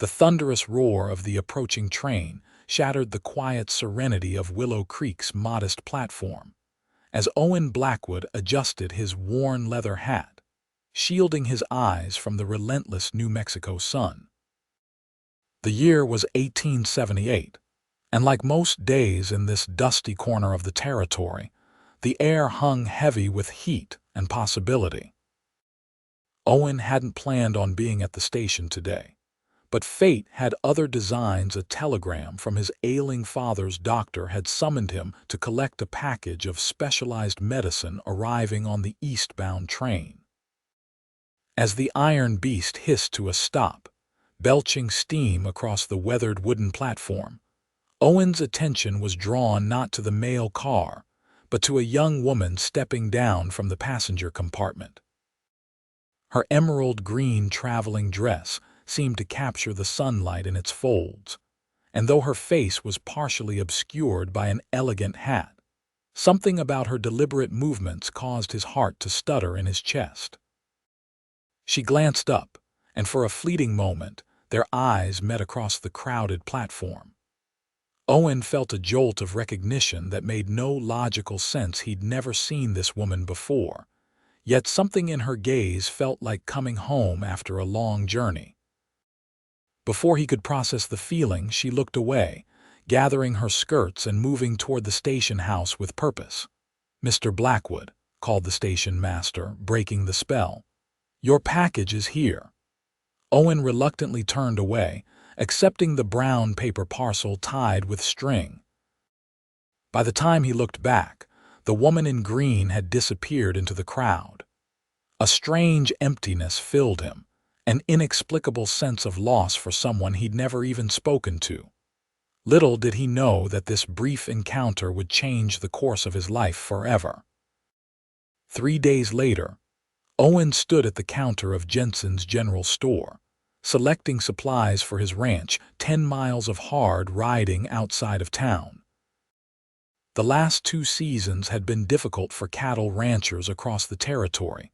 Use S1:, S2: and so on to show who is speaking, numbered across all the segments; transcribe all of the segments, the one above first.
S1: The thunderous roar of the approaching train shattered the quiet serenity of Willow Creek's modest platform, as Owen Blackwood adjusted his worn leather hat, shielding his eyes from the relentless New Mexico sun. The year was 1878, and like most days in this dusty corner of the territory, the air hung heavy with heat and possibility. Owen hadn't planned on being at the station today, but fate had other designs. A telegram from his ailing father's doctor had summoned him to collect a package of specialized medicine arriving on the eastbound train. As the iron beast hissed to a stop, belching steam across the weathered wooden platform, Owen's attention was drawn not to the mail car, but to a young woman stepping down from the passenger compartment. Her emerald green traveling dress seemed to capture the sunlight in its folds, and though her face was partially obscured by an elegant hat, something about her deliberate movements caused his heart to stutter in his chest. She glanced up, and for a fleeting moment, their eyes met across the crowded platform. Owen felt a jolt of recognition that made no logical sense. He'd never seen this woman before, yet something in her gaze felt like coming home after a long journey. Before he could process the feeling, she looked away, gathering her skirts and moving toward the station house with purpose. "Mr. Blackwood," called the station master, breaking the spell. "Your package is here." Owen reluctantly turned away, accepting the brown paper parcel tied with string. By the time he looked back, the woman in green had disappeared into the crowd. A strange emptiness filled him, an inexplicable sense of loss for someone he'd never even spoken to. Little did he know that this brief encounter would change the course of his life forever. 3 days later, Owen stood at the counter of Jensen's general store, selecting supplies for his ranch 10 miles of hard riding outside of town. The last 2 seasons had been difficult for cattle ranchers across the territory,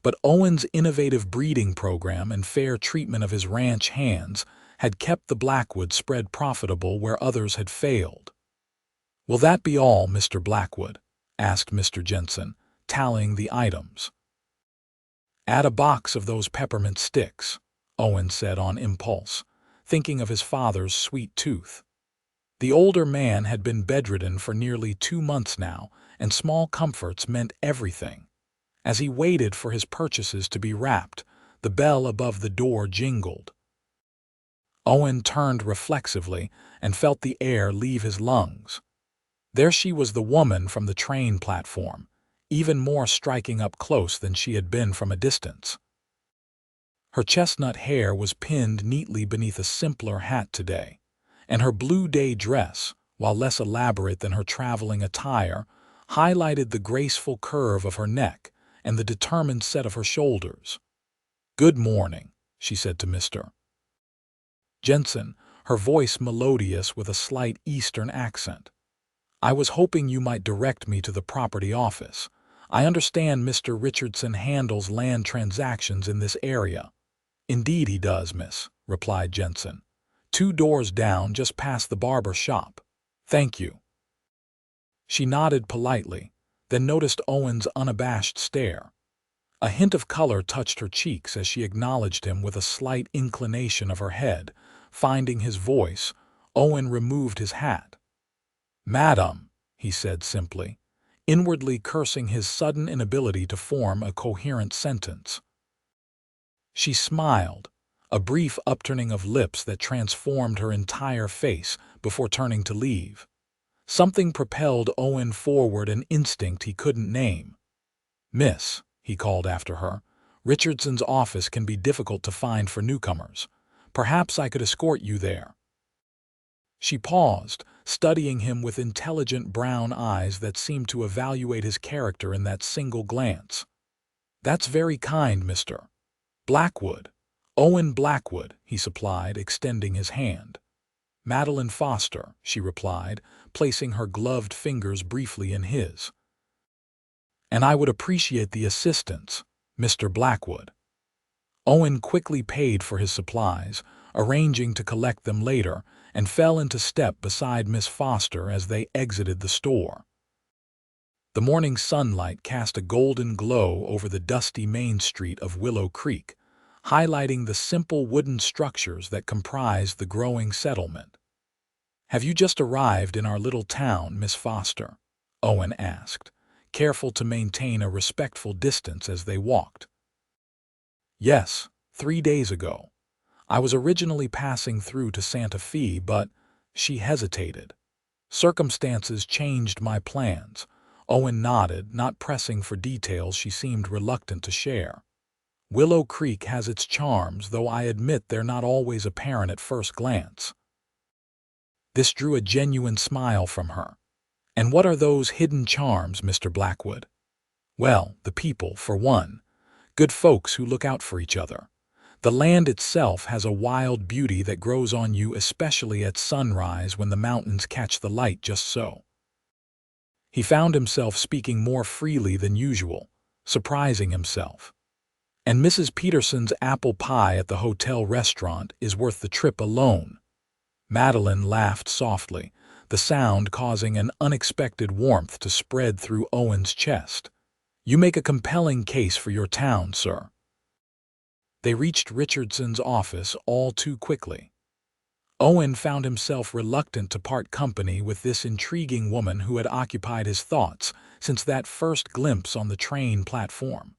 S1: but Owen's innovative breeding program and fair treatment of his ranch hands had kept the Blackwood spread profitable where others had failed. "Will that be all, Mr. Blackwood?" asked Mr. Jensen, tallying the items. "Add a box of those peppermint sticks," Owen said on impulse, thinking of his father's sweet tooth. The older man had been bedridden for nearly 2 months now, and small comforts meant everything. As he waited for his purchases to be wrapped, the bell above the door jingled. Owen turned reflexively and felt the air leave his lungs. There she was, the woman from the train platform, even more striking up close than she had been from a distance. Her chestnut hair was pinned neatly beneath a simpler hat today, and her blue day dress, while less elaborate than her traveling attire, highlighted the graceful curve of her neck and the determined set of her shoulders. "Good morning," she said to Mr. Jensen, her voice melodious with a slight Eastern accent. "I was hoping you might direct me to the property office. I understand Mr. Richardson handles land transactions in this area." "Indeed he does, miss," replied Jensen. "2 doors down, just past the barber shop." "Thank you." She nodded politely, then noticed Owen's unabashed stare. A hint of color touched her cheeks as she acknowledged him with a slight inclination of her head. Finding his voice, Owen removed his hat. "Madam," he said simply, inwardly cursing his sudden inability to form a coherent sentence. She smiled, a brief upturning of lips that transformed her entire face before turning to leave. Something propelled Owen forward, an instinct he couldn't name. "Miss," he called after her, "Richardson's office can be difficult to find for newcomers. Perhaps I could escort you there." She paused, studying him with intelligent brown eyes that seemed to evaluate his character in that single glance. "That's very kind, Mr. Blackwood." "Owen Blackwood," he supplied, extending his hand. "Madeleine Foster," she replied, placing her gloved fingers briefly in his. "And I would appreciate the assistance, Mr. Blackwood." Owen quickly paid for his supplies, arranging to collect them later, and fell into step beside Miss Foster as they exited the store. The morning sunlight cast a golden glow over the dusty main street of Willow Creek, highlighting the simple wooden structures that comprise the growing settlement. "Have you just arrived in our little town, Miss Foster?" Owen asked, careful to maintain a respectful distance as they walked. "Yes, 3 days ago. I was originally passing through to Santa Fe, but—" She hesitated. "Circumstances changed my plans." Owen nodded, not pressing for details she seemed reluctant to share. "Willow Creek has its charms, though I admit they're not always apparent at first glance." This drew a genuine smile from her. "And what are those hidden charms, Mr. Blackwood?" "Well, the people, for one. Good folks who look out for each other. The land itself has a wild beauty that grows on you, especially at sunrise when the mountains catch the light just so." He found himself speaking more freely than usual, surprising himself. "And Mrs. Peterson's apple pie at the hotel restaurant is worth the trip alone." Madeleine laughed softly, the sound causing an unexpected warmth to spread through Owen's chest. "You make a compelling case for your town, sir." They reached Richardson's office all too quickly. Owen found himself reluctant to part company with this intriguing woman who had occupied his thoughts since that first glimpse on the train platform.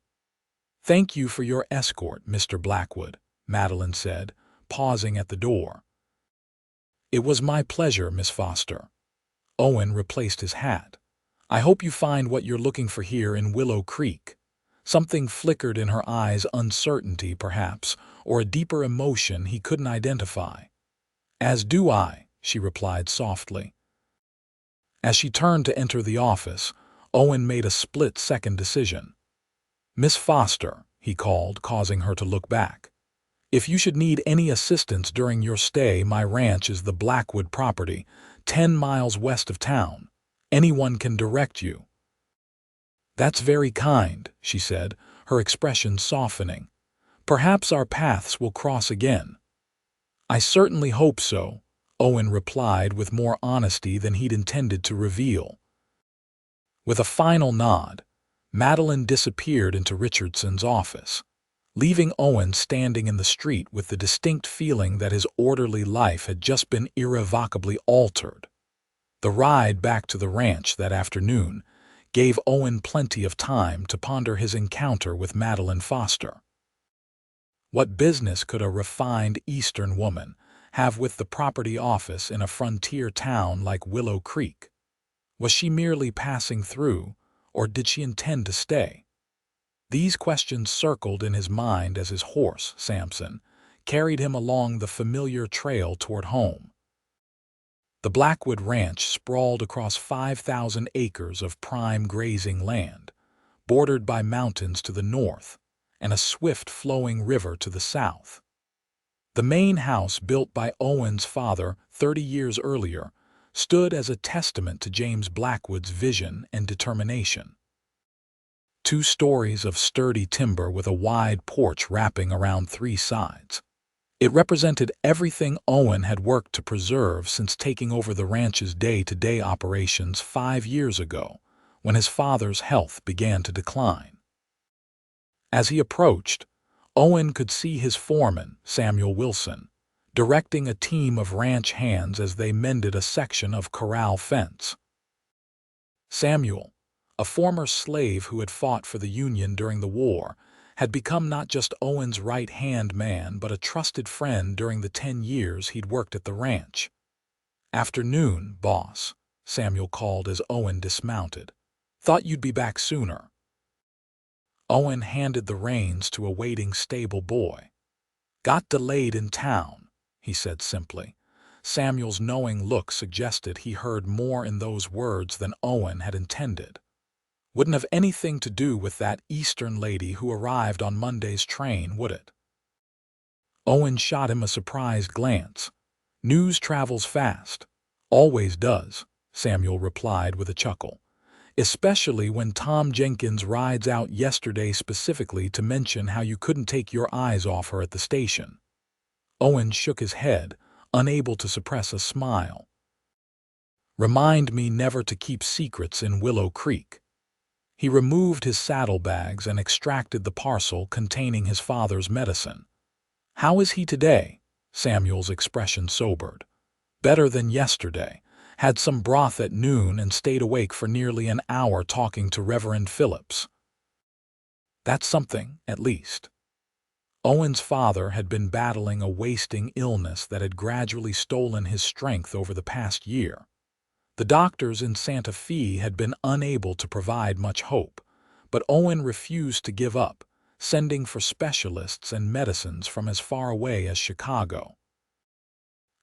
S1: "Thank you for your escort, Mr. Blackwood," Madeleine said, pausing at the door. "It was my pleasure, Miss Foster." Owen replaced his hat. "I hope you find what you're looking for here in Willow Creek." Something flickered in her eyes, uncertainty perhaps, or a deeper emotion he couldn't identify. "As do I," she replied softly. As she turned to enter the office, Owen made a split-second decision. "Miss Foster," he called, causing her to look back. "If you should need any assistance during your stay, my ranch is the Blackwood property, 10 miles west of town. Anyone can direct you." "That's very kind," she said, her expression softening. "Perhaps our paths will cross again." "I certainly hope so," Owen replied with more honesty than he'd intended to reveal. With a final nod, Madeleine disappeared into Richardson's office, leaving Owen standing in the street with the distinct feeling that his orderly life had just been irrevocably altered. The ride back to the ranch that afternoon gave Owen plenty of time to ponder his encounter with Madeleine Foster. What business could a refined Eastern woman have with the property office in a frontier town like Willow Creek? Was she merely passing through, or did she intend to stay? These questions circled in his mind as his horse, Samson, carried him along the familiar trail toward home. The Blackwood Ranch sprawled across 5,000 acres of prime grazing land, bordered by mountains to the north and a swift-flowing river to the south. The main house, built by Owen's father 30 years earlier, stood as a testament to James Blackwood's vision and determination. 2 stories of sturdy timber with a wide porch wrapping around 3 sides. It represented everything Owen had worked to preserve since taking over the ranch's day-to-day operations 5 years ago, when his father's health began to decline. As he approached, Owen could see his foreman, Samuel Wilson, directing a team of ranch hands as they mended a section of corral fence. Samuel, a former slave who had fought for the Union during the war, had become not just Owen's right-hand man but a trusted friend during the 10 years he'd worked at the ranch. "Afternoon, boss," Samuel called as Owen dismounted. "Thought you'd be back sooner." Owen handed the reins to a waiting stable boy. "Got delayed in town," he said simply. Samuel's knowing look suggested he heard more in those words than Owen had intended. "Wouldn't have anything to do with that Eastern lady who arrived on Monday's train, would it?" Owen shot him a surprised glance. "News travels fast." "Always does," Samuel replied with a chuckle. "Especially when Tom Jenkins rides out yesterday specifically to mention how you couldn't take your eyes off her at the station." Owen shook his head, unable to suppress a smile. Remind me never to keep secrets in Willow Creek. He removed his saddlebags and extracted the parcel containing his father's medicine. How is he today? Samuel's expression sobered. Better than yesterday. Had some broth at noon and stayed awake for nearly an hour talking to Reverend Phillips. That's something, at least. Owen's father had been battling a wasting illness that had gradually stolen his strength over the past year. The doctors in Santa Fe had been unable to provide much hope, but Owen refused to give up, sending for specialists and medicines from as far away as Chicago.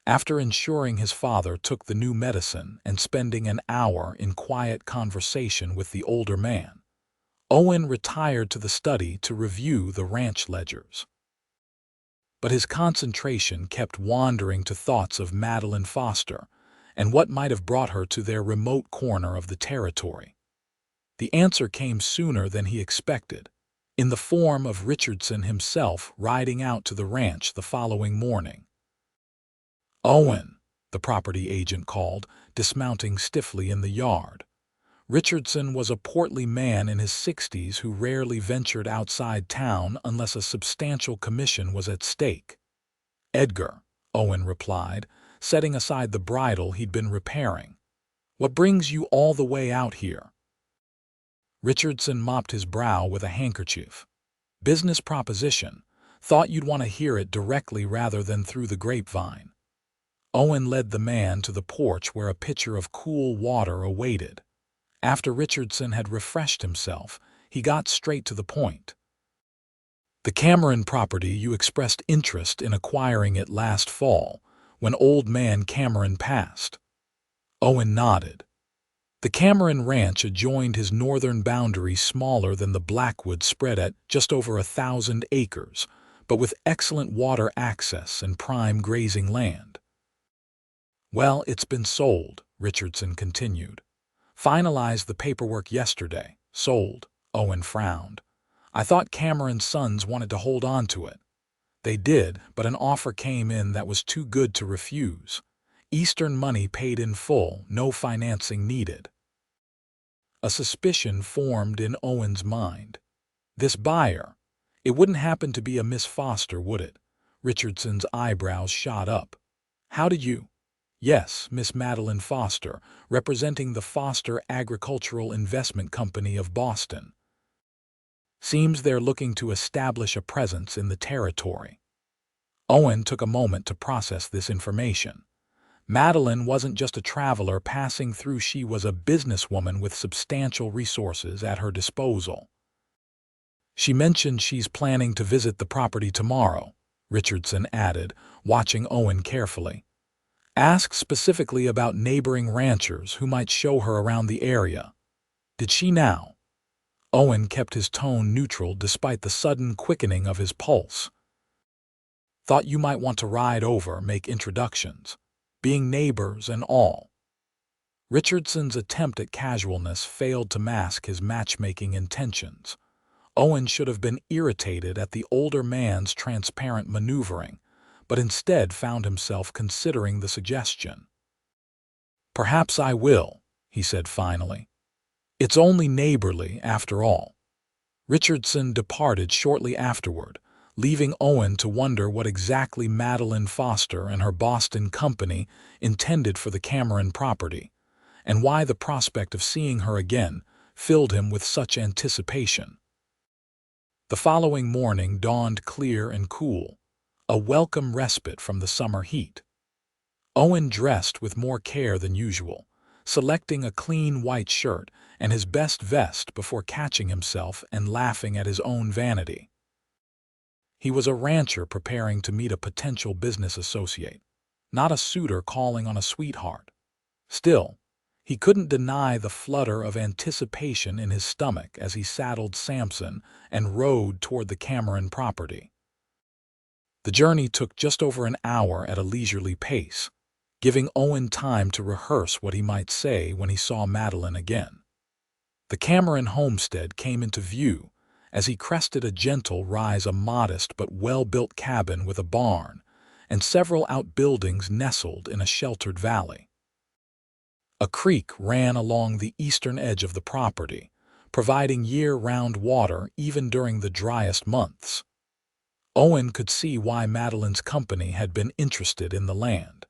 S1: After ensuring his father took the new medicine and spending an hour in quiet conversation with the older man, Owen retired to the study to review the ranch ledgers. But his concentration kept wandering to thoughts of Madeleine Foster and what might have brought her to their remote corner of the territory. The answer came sooner than he expected, in the form of Richardson himself riding out to the ranch the following morning. "Owen," the property agent called, dismounting stiffly in the yard. Richardson was a portly man in his 60s who rarely ventured outside town unless a substantial commission was at stake. "Edgar," Owen replied, setting aside the bridle he'd been repairing. "What brings you all the way out here?" Richardson mopped his brow with a handkerchief. "Business proposition. Thought you'd want to hear it directly rather than through the grapevine." Owen led the man to the porch where a pitcher of cool water awaited. After Richardson had refreshed himself, he got straight to the point. "The Cameron property, you expressed interest in acquiring it last fall, when old man Cameron passed." Owen nodded. The Cameron Ranch adjoined his northern boundary, smaller than the Blackwood spread at just over 1,000 acres, but with excellent water access and prime grazing land. "Well, it's been sold," Richardson continued. "Finalized the paperwork yesterday. Sold." Owen frowned. "I thought Cameron's sons wanted to hold on to it." "They did, but an offer came in that was too good to refuse. Eastern money paid in full, no financing needed." A suspicion formed in Owen's mind. This buyer, it wouldn't happen to be a Miss Foster, would it? Richardson's eyebrows shot up. "How did you—" "Yes, Miss Madeleine Foster, representing the Foster Agricultural Investment Company of Boston. Seems they're looking to establish a presence in the territory." Owen took a moment to process this information. Madeleine wasn't just a traveler passing through, she was a businesswoman with substantial resources at her disposal. "She mentioned she's planning to visit the property tomorrow," Richardson added, watching Owen carefully. "Asked specifically about neighboring ranchers who might show her around the area." "Did she now?" Owen kept his tone neutral despite the sudden quickening of his pulse. "Thought you might want to ride over, make introductions. Being neighbors and all." Richardson's attempt at casualness failed to mask his matchmaking intentions. Owen should have been irritated at the older man's transparent maneuvering, but instead found himself considering the suggestion. "Perhaps I will," he said finally. "It's only neighborly, after all." Richardson departed shortly afterward, leaving Owen to wonder what exactly Madeleine Foster and her Boston company intended for the Cameron property, and why the prospect of seeing her again filled him with such anticipation. The following morning dawned clear and cool, a welcome respite from the summer heat. Owen dressed with more care than usual, selecting a clean white shirt and his best vest before catching himself and laughing at his own vanity. He was a rancher preparing to meet a potential business associate, not a suitor calling on a sweetheart. Still, he couldn't deny the flutter of anticipation in his stomach as he saddled Samson and rode toward the Cameron property. The journey took just over an hour at a leisurely pace, giving Owen time to rehearse what he might say when he saw Madeleine again. The Cameron homestead came into view as he crested a gentle rise, a modest but well-built cabin with a barn, and several outbuildings nestled in a sheltered valley. A creek ran along the eastern edge of the property, providing year-round water even during the driest months. Owen could see why Madeleine's company had been interested in the land.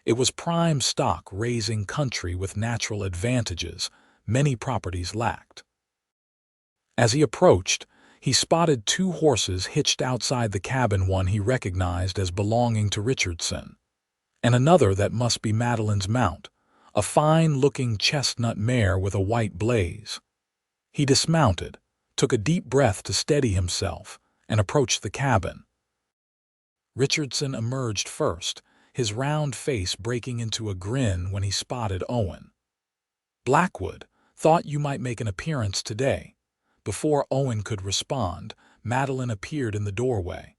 S1: It was prime stock raising country with natural advantages many properties lacked. As he approached, he spotted two horses hitched outside the cabin, one he recognized as belonging to Richardson, and another that must be Madeleine's mount, a fine-looking chestnut mare with a white blaze. He dismounted, took a deep breath to steady himself, and approached the cabin. Richardson emerged first, his round face breaking into a grin when he spotted Owen. "Blackwood, thought you might make an appearance today." Before Owen could respond, Madeleine appeared in the doorway.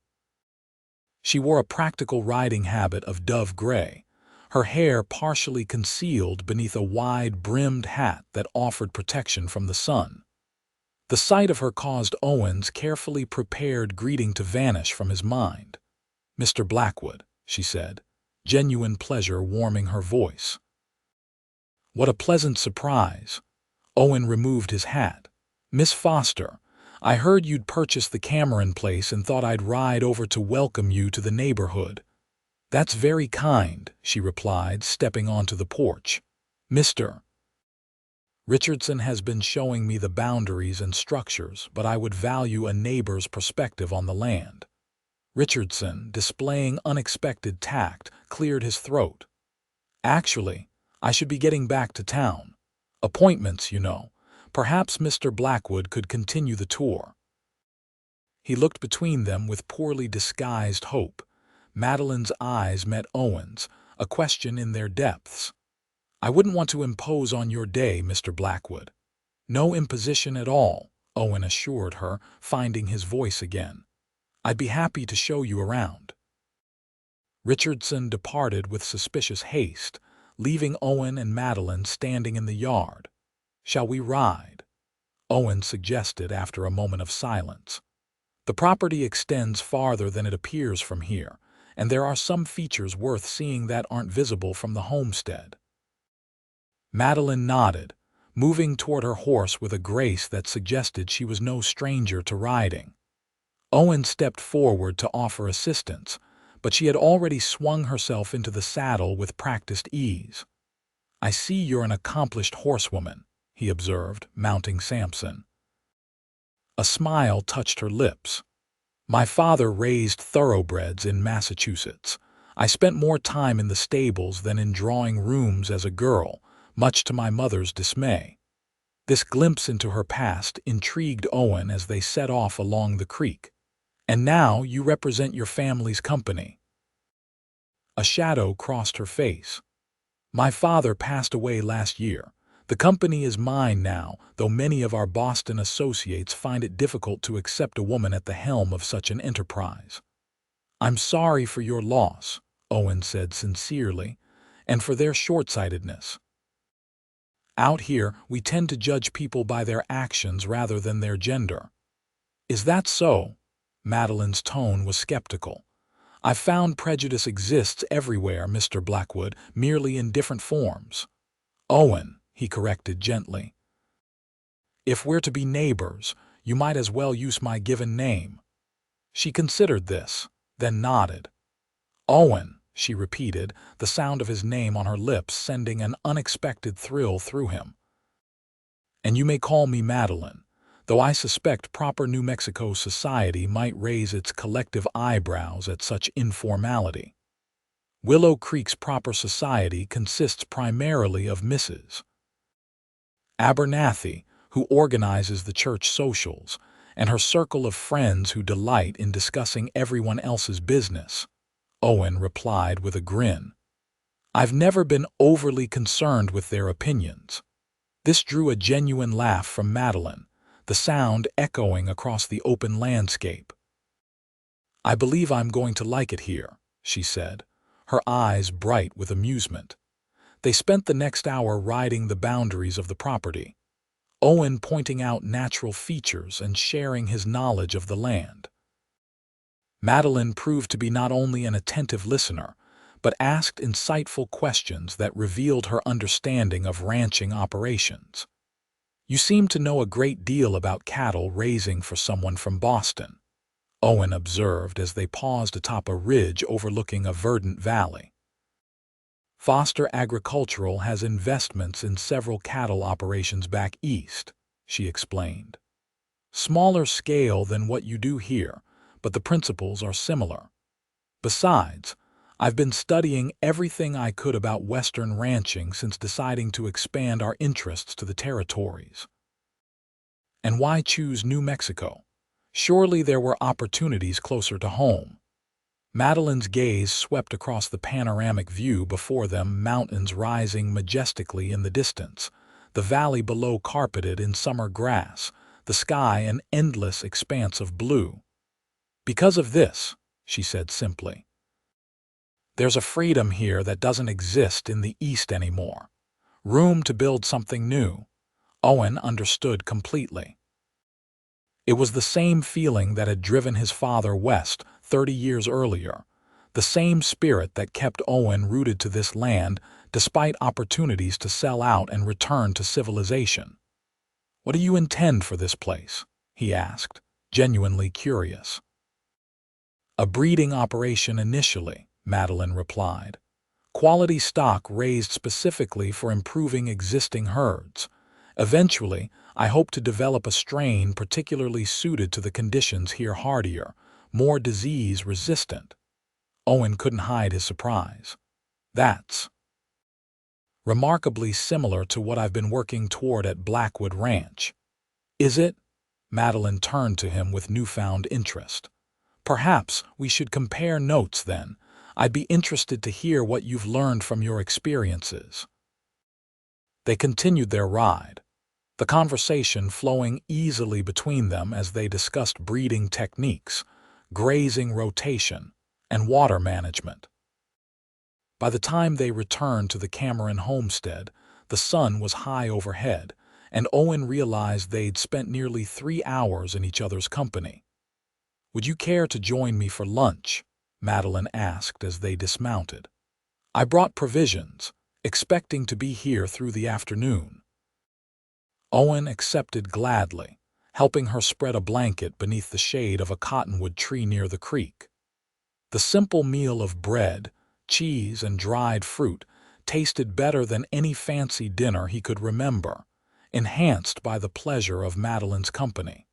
S1: She wore a practical riding habit of dove gray, her hair partially concealed beneath a wide-brimmed hat that offered protection from the sun. The sight of her caused Owen's carefully prepared greeting to vanish from his mind. "Mr. Blackwood," she said, genuine pleasure warming her voice. "What a pleasant surprise." Owen removed his hat. "Miss Foster, I heard you'd purchased the Cameron place and thought I'd ride over to welcome you to the neighborhood." "That's very kind," she replied, stepping onto the porch. "Mr. Richardson has been showing me the boundaries and structures, but I would value a neighbor's perspective on the land." Richardson, displaying unexpected tact, cleared his throat. "Actually, I should be getting back to town. Appointments, you know. Perhaps Mr. Blackwood could continue the tour." He looked between them with poorly disguised hope. Madeleine's eyes met Owen's, a question in their depths. "I wouldn't want to impose on your day, Mr. Blackwood." "No imposition at all," Owen assured her, finding his voice again. "I'd be happy to show you around." Richardson departed with suspicious haste, leaving Owen and Madeleine standing in the yard. "Shall we ride?" Owen suggested after a moment of silence. "The property extends farther than it appears from here, and there are some features worth seeing that aren't visible from the homestead." Madeleine nodded, moving toward her horse with a grace that suggested she was no stranger to riding. Owen stepped forward to offer assistance, but she had already swung herself into the saddle with practiced ease. "I see you're an accomplished horsewoman," he observed, mounting Samson. A smile touched her lips. "My father raised thoroughbreds in Massachusetts. I spent more time in the stables than in drawing rooms as a girl, much to my mother's dismay." This glimpse into her past intrigued Owen as they set off along the creek. "And now you represent your family's company." A shadow crossed her face. "My father passed away last year. The company is mine now, though many of our Boston associates find it difficult to accept a woman at the helm of such an enterprise." "I'm sorry for your loss," Owen said sincerely, "and for their short-sightedness. Out here, we tend to judge people by their actions rather than their gender." "Is that so?" Madeleine's tone was skeptical. "I've found prejudice exists everywhere, Mr. Blackwood, merely in different forms." "Owen," he corrected gently. "If we're to be neighbors, you might as well use my given name." She considered this, then nodded. "Owen," she repeated, the sound of his name on her lips sending an unexpected thrill through him. "And you may call me Madeleine, though I suspect proper New Mexico society might raise its collective eyebrows at such informality. Willow Creek's proper society consists primarily of Mrs. Abernathy, who organizes the church socials, and her circle of friends who delight in discussing everyone else's business," Owen replied with a grin. "I've never been overly concerned with their opinions." This drew a genuine laugh from Madeleine, the sound echoing across the open landscape. "I believe I'm going to like it here," she said, her eyes bright with amusement. They spent the next hour riding the boundaries of the property, Owen pointing out natural features and sharing his knowledge of the land. Madeleine proved to be not only an attentive listener, but asked insightful questions that revealed her understanding of ranching operations. "You seem to know a great deal about cattle raising for someone from Boston," Owen observed as they paused atop a ridge overlooking a verdant valley. "Foster Agricultural has investments in several cattle operations back east," she explained. "Smaller scale than what you do here, but the principles are similar. Besides, I've been studying everything I could about Western ranching since deciding to expand our interests to the territories." "And why choose New Mexico? Surely there were opportunities closer to home." Madeleine's gaze swept across the panoramic view before them, mountains rising majestically in the distance, the valley below carpeted in summer grass, the sky an endless expanse of blue. "Because of this," she said simply. "There's a freedom here that doesn't exist in the East anymore. Room to build something new." Owen understood completely. It was the same feeling that had driven his father west 30 years earlier, the same spirit that kept Owen rooted to this land despite opportunities to sell out and return to civilization. "What do you intend for this place?" he asked, genuinely curious. "A breeding operation initially," Madeleine replied. "Quality stock raised specifically for improving existing herds. Eventually, I hope to develop a strain particularly suited to the conditions here, hardier, more disease-resistant." Owen couldn't hide his surprise. "That's remarkably similar to what I've been working toward at Blackwood Ranch." "Is it?" Madeleine turned to him with newfound interest. "Perhaps we should compare notes then. I'd be interested to hear what you've learned from your experiences." They continued their ride, the conversation flowing easily between them as they discussed breeding techniques, grazing rotation, and water management. By the time they returned to the Cameron homestead, the sun was high overhead, and Owen realized they'd spent nearly 3 hours in each other's company. "Would you care to join me for lunch?" Madeleine asked as they dismounted. "I brought provisions, expecting to be here through the afternoon." Owen accepted gladly, helping her spread a blanket beneath the shade of a cottonwood tree near the creek. The simple meal of bread, cheese, and dried fruit tasted better than any fancy dinner he could remember, enhanced by the pleasure of Madeleine's company.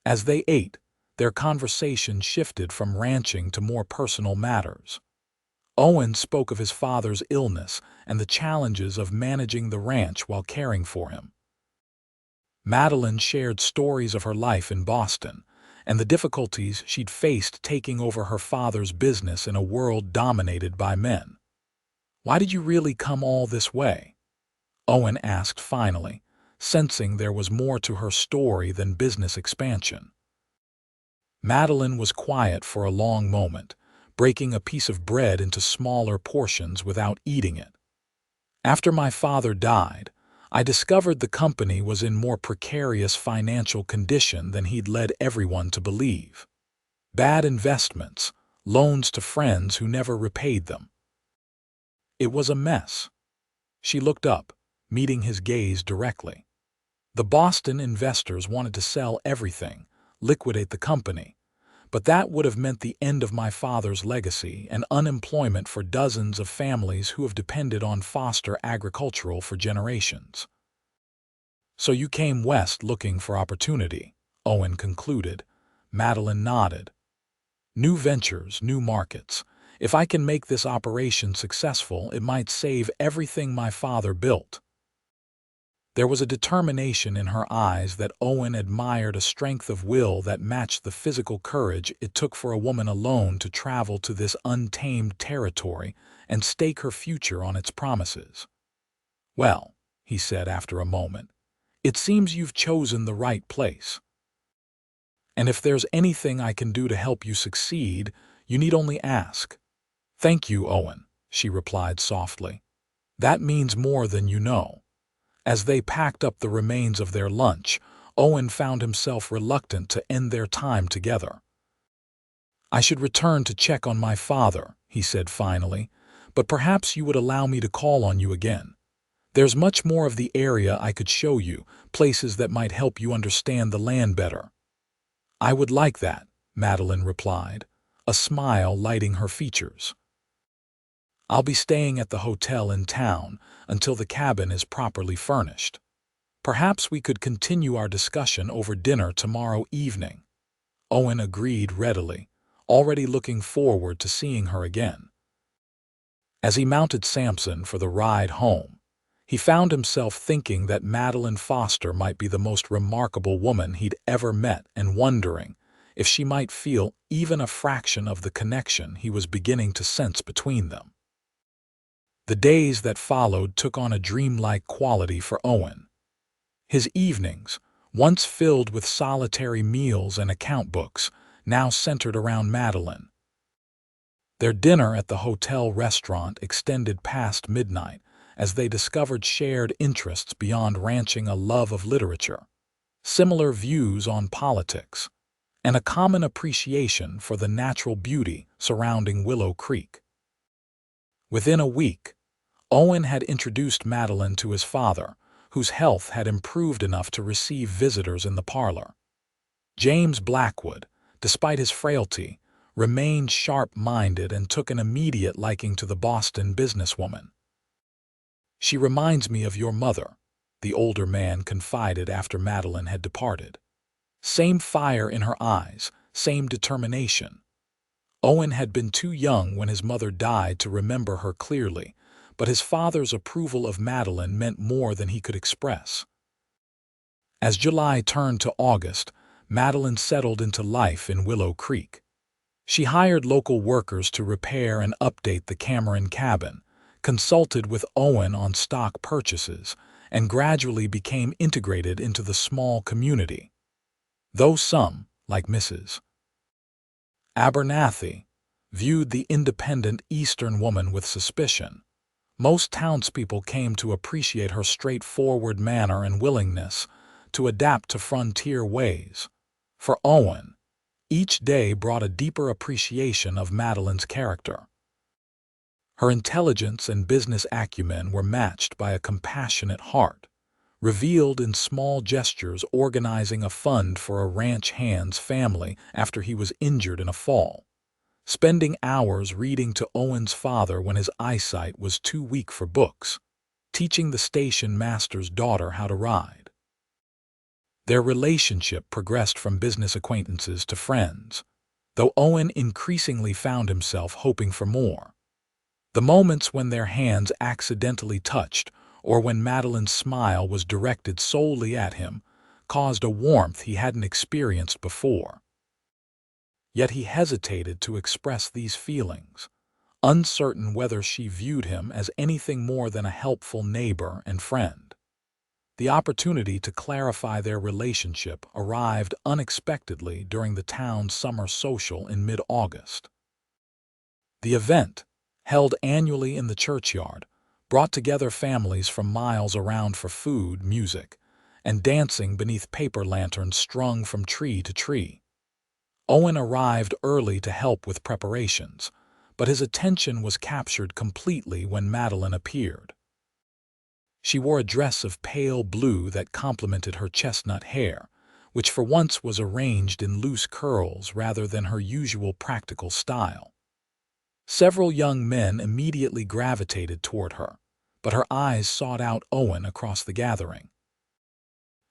S1: As they ate, their conversation shifted from ranching to more personal matters. Owen spoke of his father's illness and the challenges of managing the ranch while caring for him. Madeleine shared stories of her life in Boston and the difficulties she'd faced taking over her father's business in a world dominated by men. "Why did you really come all this way?" Owen asked finally, sensing there was more to her story than business expansion. Madeleine was quiet for a long moment, breaking a piece of bread into smaller portions without eating it. "After my father died, I discovered the company was in more precarious financial condition than he'd led everyone to believe. Bad investments, loans to friends who never repaid them. It was a mess." She looked up, meeting his gaze directly. "The Boston investors wanted to sell everything, liquidate the company, but that would have meant the end of my father's legacy and unemployment for dozens of families who have depended on Foster Agricultural for generations." "So you came west looking for opportunity," Owen concluded. Madeleine nodded. "New ventures, new markets. If I can make this operation successful, it might save everything my father built." There was a determination in her eyes that Owen admired, a strength of will that matched the physical courage it took for a woman alone to travel to this untamed territory and stake her future on its promises. "Well," he said after a moment, "it seems you've chosen the right place. And if there's anything I can do to help you succeed, you need only ask." "Thank you, Owen," she replied softly. "That means more than you know." As they packed up the remains of their lunch, Owen found himself reluctant to end their time together. "I should return to check on my father," he said finally, "but perhaps you would allow me to call on you again. There's much more of the area I could show you, places that might help you understand the land better." "I would like that," Madeleine replied, a smile lighting her features. "I'll be staying at the hotel in town until the cabin is properly furnished. Perhaps we could continue our discussion over dinner tomorrow evening." Owen agreed readily, already looking forward to seeing her again. As he mounted Samson for the ride home, he found himself thinking that Madeleine Foster might be the most remarkable woman he'd ever met and wondering if she might feel even a fraction of the connection he was beginning to sense between them. The days that followed took on a dreamlike quality for Owen. His evenings, once filled with solitary meals and account books, now centered around Madeleine. Their dinner at the hotel restaurant extended past midnight as they discovered shared interests beyond ranching, a love of literature, similar views on politics, and a common appreciation for the natural beauty surrounding Willow Creek. Within a week, Owen had introduced Madeleine to his father, whose health had improved enough to receive visitors in the parlor. James Blackwood, despite his frailty, remained sharp-minded and took an immediate liking to the Boston businesswoman. "She reminds me of your mother," the older man confided after Madeleine had departed. "Same fire in her eyes, same determination." Owen had been too young when his mother died to remember her clearly, but his father's approval of Madeleine meant more than he could express. As July turned to August, Madeleine settled into life in Willow Creek. She hired local workers to repair and update the Cameron cabin, consulted with Owen on stock purchases, and gradually became integrated into the small community. Though some, like Mrs. Abernathy, viewed the independent Eastern woman with suspicion, most townspeople came to appreciate her straightforward manner and willingness to adapt to frontier ways. For Owen, each day brought a deeper appreciation of Madeleine's character. Her intelligence and business acumen were matched by a compassionate heart, revealed in small gestures, organizing a fund for a ranch hand's family after he was injured in a fall, spending hours reading to Owen's father when his eyesight was too weak for books, teaching the station master's daughter how to ride. Their relationship progressed from business acquaintances to friends, though Owen increasingly found himself hoping for more. The moments when their hands accidentally touched, or when Madeleine's smile was directed solely at him, caused a warmth he hadn't experienced before. Yet he hesitated to express these feelings, uncertain whether she viewed him as anything more than a helpful neighbor and friend. The opportunity to clarify their relationship arrived unexpectedly during the town's summer social in mid-August. The event, held annually in the churchyard, brought together families from miles around for food, music, and dancing beneath paper lanterns strung from tree to tree. Owen arrived early to help with preparations, but his attention was captured completely when Madeleine appeared. She wore a dress of pale blue that complemented her chestnut hair, which for once was arranged in loose curls rather than her usual practical style. Several young men immediately gravitated toward her, but her eyes sought out Owen across the gathering.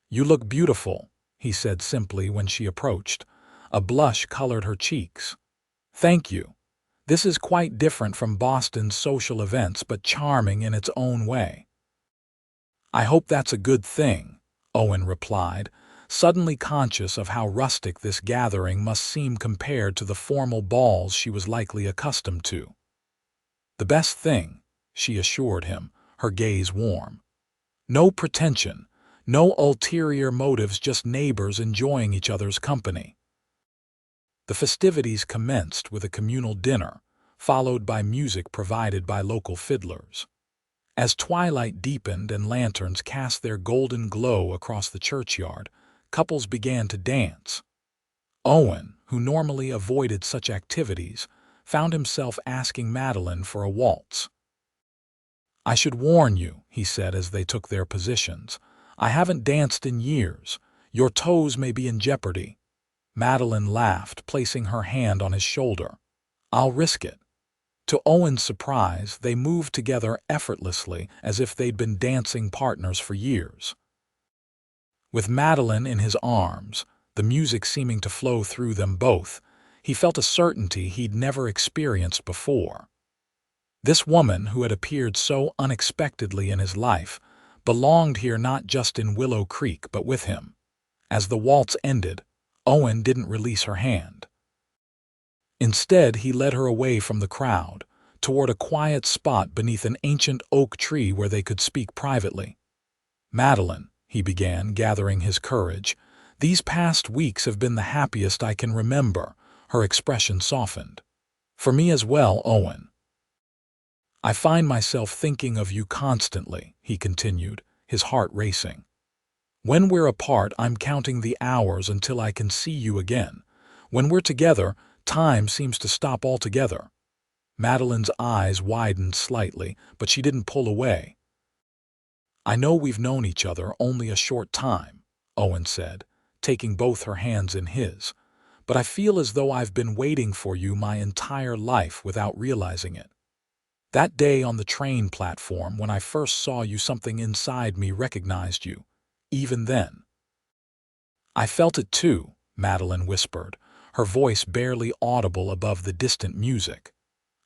S1: "You look beautiful," he said simply when she approached. A blush colored her cheeks. "Thank you. This is quite different from Boston's social events, but charming in its own way." "I hope that's a good thing," Owen replied, suddenly conscious of how rustic this gathering must seem compared to the formal balls she was likely accustomed to. "The best thing," she assured him, her gaze warm. "No pretension, no ulterior motives, just neighbors enjoying each other's company." The festivities commenced with a communal dinner, followed by music provided by local fiddlers. As twilight deepened and lanterns cast their golden glow across the churchyard, couples began to dance. Owen, who normally avoided such activities, found himself asking Madeleine for a waltz. "I should warn you," he said as they took their positions. "I haven't danced in years. Your toes may be in jeopardy." Madeleine laughed, placing her hand on his shoulder. "I'll risk it." To Owen's surprise, they moved together effortlessly as if they'd been dancing partners for years. With Madeleine in his arms, the music seeming to flow through them both, he felt a certainty he'd never experienced before. This woman, who had appeared so unexpectedly in his life, belonged here not just in Willow Creek but with him. As the waltz ended, Owen didn't release her hand. Instead, he led her away from the crowd, toward a quiet spot beneath an ancient oak tree where they could speak privately. "Madeleine," he began, gathering his courage, "these past weeks have been the happiest I can remember." Her expression softened. "For me as well, Owen. I find myself thinking of you constantly," he continued, his heart racing. "When we're apart, I'm counting the hours until I can see you again. When we're together, time seems to stop altogether." Madeleine's eyes widened slightly, but she didn't pull away. "I know we've known each other only a short time," Owen said, taking both her hands in his, "but I feel as though I've been waiting for you my entire life without realizing it. That day on the train platform when I first saw you, something inside me recognized you, even then." "I felt it too," Madeleine whispered, her voice barely audible above the distant music.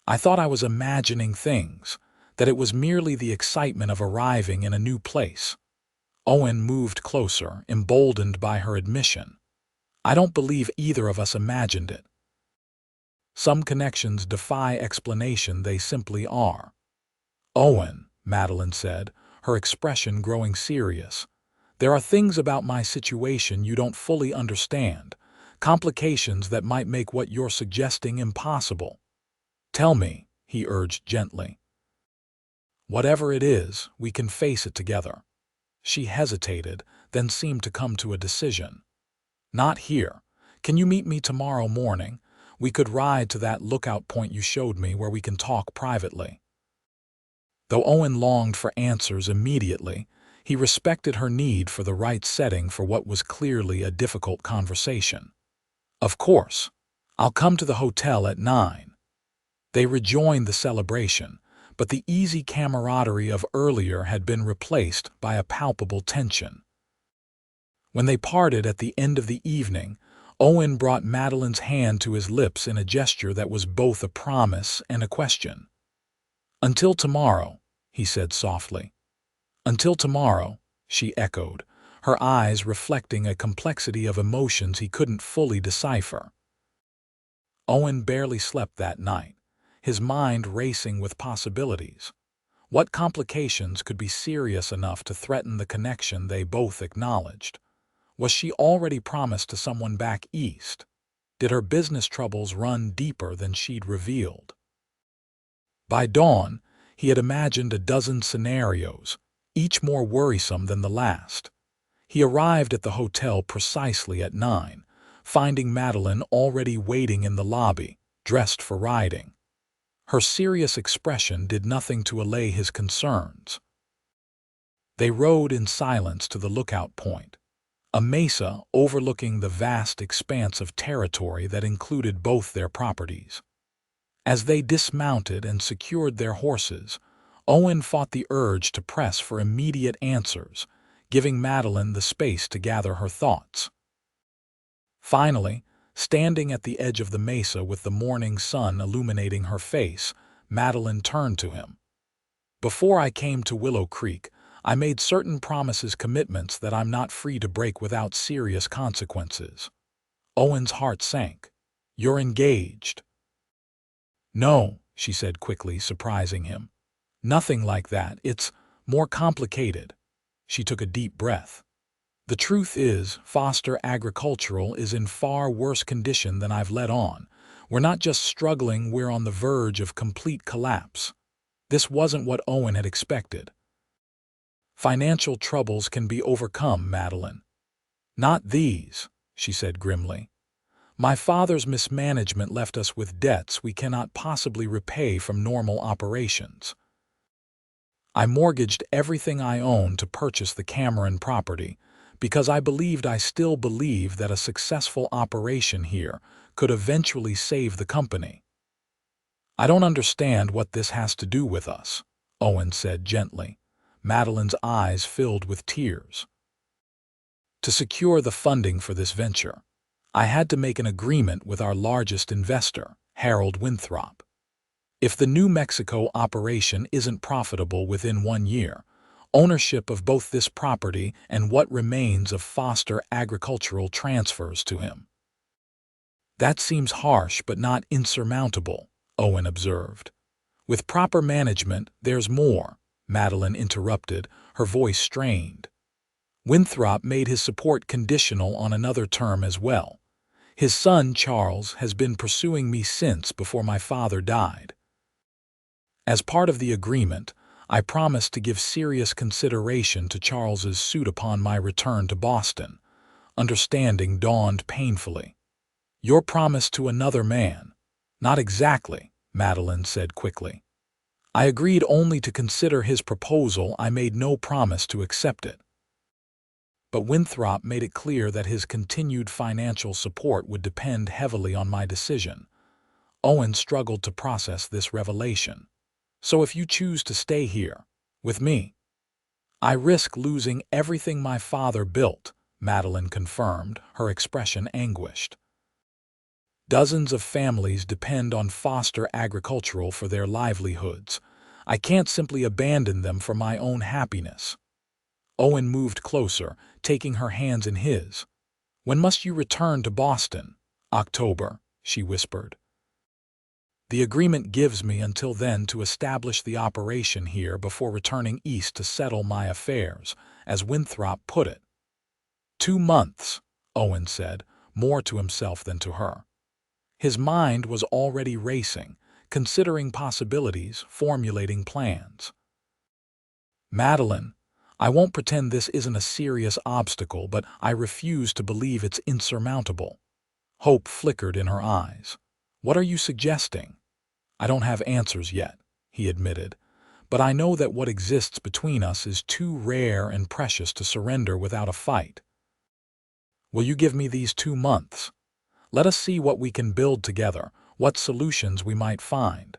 S1: "I thought I was imagining things, that it was merely the excitement of arriving in a new place." Owen moved closer, emboldened by her admission. "I don't believe either of us imagined it. Some connections defy explanation, they simply are." "Owen," Madeleine said, her expression growing serious, "there are things about my situation you don't fully understand, complications that might make what you're suggesting impossible." "Tell me," he urged gently. "Whatever it is, we can face it together." She hesitated, then seemed to come to a decision. "Not here. Can you meet me tomorrow morning? We could ride to that lookout point you showed me where we can talk privately." Though Owen longed for answers immediately, he respected her need for the right setting for what was clearly a difficult conversation. "Of course. I'll come to the hotel at 9. They rejoined the celebration, but the easy camaraderie of earlier had been replaced by a palpable tension. When they parted at the end of the evening, Owen brought Madeleine's hand to his lips in a gesture that was both a promise and a question. "Until tomorrow," he said softly. "Until tomorrow," she echoed, her eyes reflecting a complexity of emotions he couldn't fully decipher. Owen barely slept that night, his mind racing with possibilities. What complications could be serious enough to threaten the connection they both acknowledged? Was she already promised to someone back east? Did her business troubles run deeper than she'd revealed? By dawn, he had imagined a dozen scenarios, each more worrisome than the last. He arrived at the hotel precisely at 9, finding Madeleine already waiting in the lobby, dressed for riding. Her serious expression did nothing to allay his concerns. They rode in silence to the lookout point, a mesa overlooking the vast expanse of territory that included both their properties. As they dismounted and secured their horses, Owen fought the urge to press for immediate answers, giving Madeleine the space to gather her thoughts. Finally, standing at the edge of the mesa with the morning sun illuminating her face, Madeleine turned to him. "Before I came to Willow Creek, I made certain promises, commitments that I'm not free to break without serious consequences." Owen's heart sank. "You're engaged?" "No," she said quickly, surprising him. "Nothing like that. It's more complicated." She took a deep breath. "The truth is, Foster Agricultural is in far worse condition than I've let on. We're not just struggling, we're on the verge of complete collapse." This wasn't what Owen had expected. "Financial troubles can be overcome, Madeleine." "Not these," she said grimly. My father's mismanagement left us with debts we cannot possibly repay from normal operations. I mortgaged everything I owned to purchase the Cameron property because I still believed that a successful operation here could eventually save the company. I don't understand what this has to do with us, Owen said gently. Madeleine's eyes filled with tears. To secure the funding for this venture, I had to make an agreement with our largest investor, Harold Winthrop. If the New Mexico operation isn't profitable within 1 year, ownership of both this property and what remains of Foster Agricultural transfers to him. That seems harsh but not insurmountable, Owen observed. With proper management, there's more, Madeleine interrupted, her voice strained. Winthrop made his support conditional on another term as well. His son, Charles, has been pursuing me since before my father died. As part of the agreement, I promised to give serious consideration to Charles's suit upon my return to Boston. Understanding dawned painfully. Your promise to another man? Not exactly, Madeleine said quickly. I agreed only to consider his proposal. I made no promise to accept it. But Winthrop made it clear that his continued financial support would depend heavily on my decision. Owen struggled to process this revelation. So if you choose to stay here, with me, I risk losing everything my father built, Madeleine confirmed, her expression anguished. Dozens of families depend on Foster Agricultural for their livelihoods. I can't simply abandon them for my own happiness. Owen moved closer, taking her hands in his. When must you return to Boston? October, she whispered. The agreement gives me until then to establish the operation here before returning east to settle my affairs, as Winthrop put it. 2 months, Owen said, more to himself than to her. His mind was already racing, considering possibilities, formulating plans. Madeleine, I won't pretend this isn't a serious obstacle, but I refuse to believe it's insurmountable. Hope flickered in her eyes. What are you suggesting? I don't have answers yet, he admitted, but I know that what exists between us is too rare and precious to surrender without a fight. Will you give me these 2 months? Let us see what we can build together, what solutions we might find.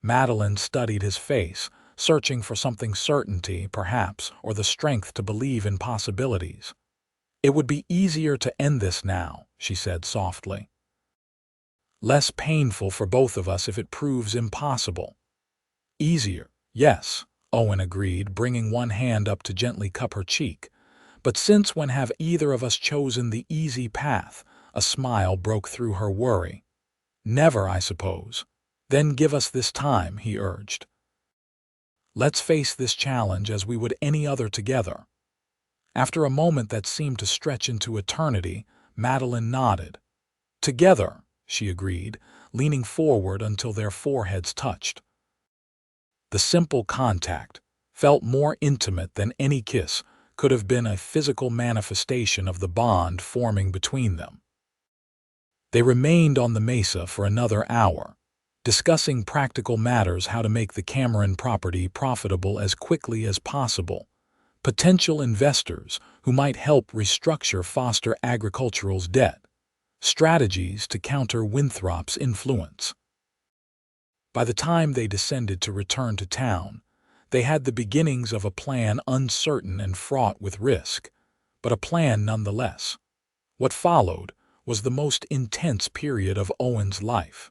S1: Madeleine studied his face, searching for something certainty, perhaps, or the strength to believe in possibilities. It would be easier to end this now, she said softly. Less painful for both of us if it proves impossible. Easier, yes, Owen agreed, bringing one hand up to gently cup her cheek. But since when have either of us chosen the easy path? A smile broke through her worry. Never, I suppose. Then give us this time, he urged. Let's face this challenge as we would any other together. After a moment that seemed to stretch into eternity, Madeleine nodded. Together, she agreed, leaning forward until their foreheads touched. The simple contact, felt more intimate than any kiss, could have been a physical manifestation of the bond forming between them. They remained on the mesa for another hour, discussing practical matters, how to make the Cameron property profitable as quickly as possible, potential investors who might help restructure Foster Agricultural's debt, strategies to counter Winthrop's influence. By the time they descended to return to town, they had the beginnings of a plan, uncertain and fraught with risk, but a plan nonetheless. What followed was the most intense period of Owen's life.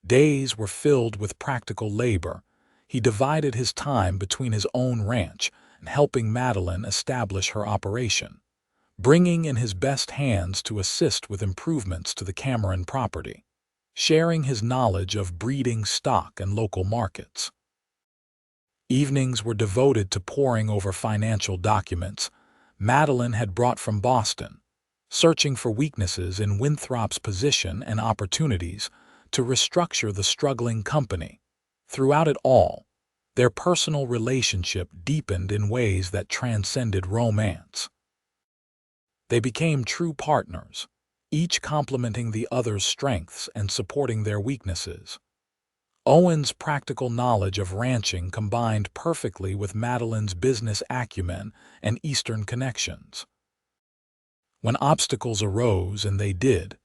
S1: Days were filled with practical labor. He divided his time between his own ranch and helping Madeleine establish her operation, bringing in his best hands to assist with improvements to the Cameron property, sharing his knowledge of breeding stock and local markets. Evenings were devoted to poring over financial documents Madeleine had brought from Boston, searching for weaknesses in Winthrop's position and opportunities to restructure the struggling company. Throughout it all, their personal relationship deepened in ways that transcended romance. They became true partners, each complementing the other's strengths and supporting their weaknesses. Owen's practical knowledge of ranching combined perfectly with Madeleine's business acumen and Eastern connections. When obstacles arose, and they did,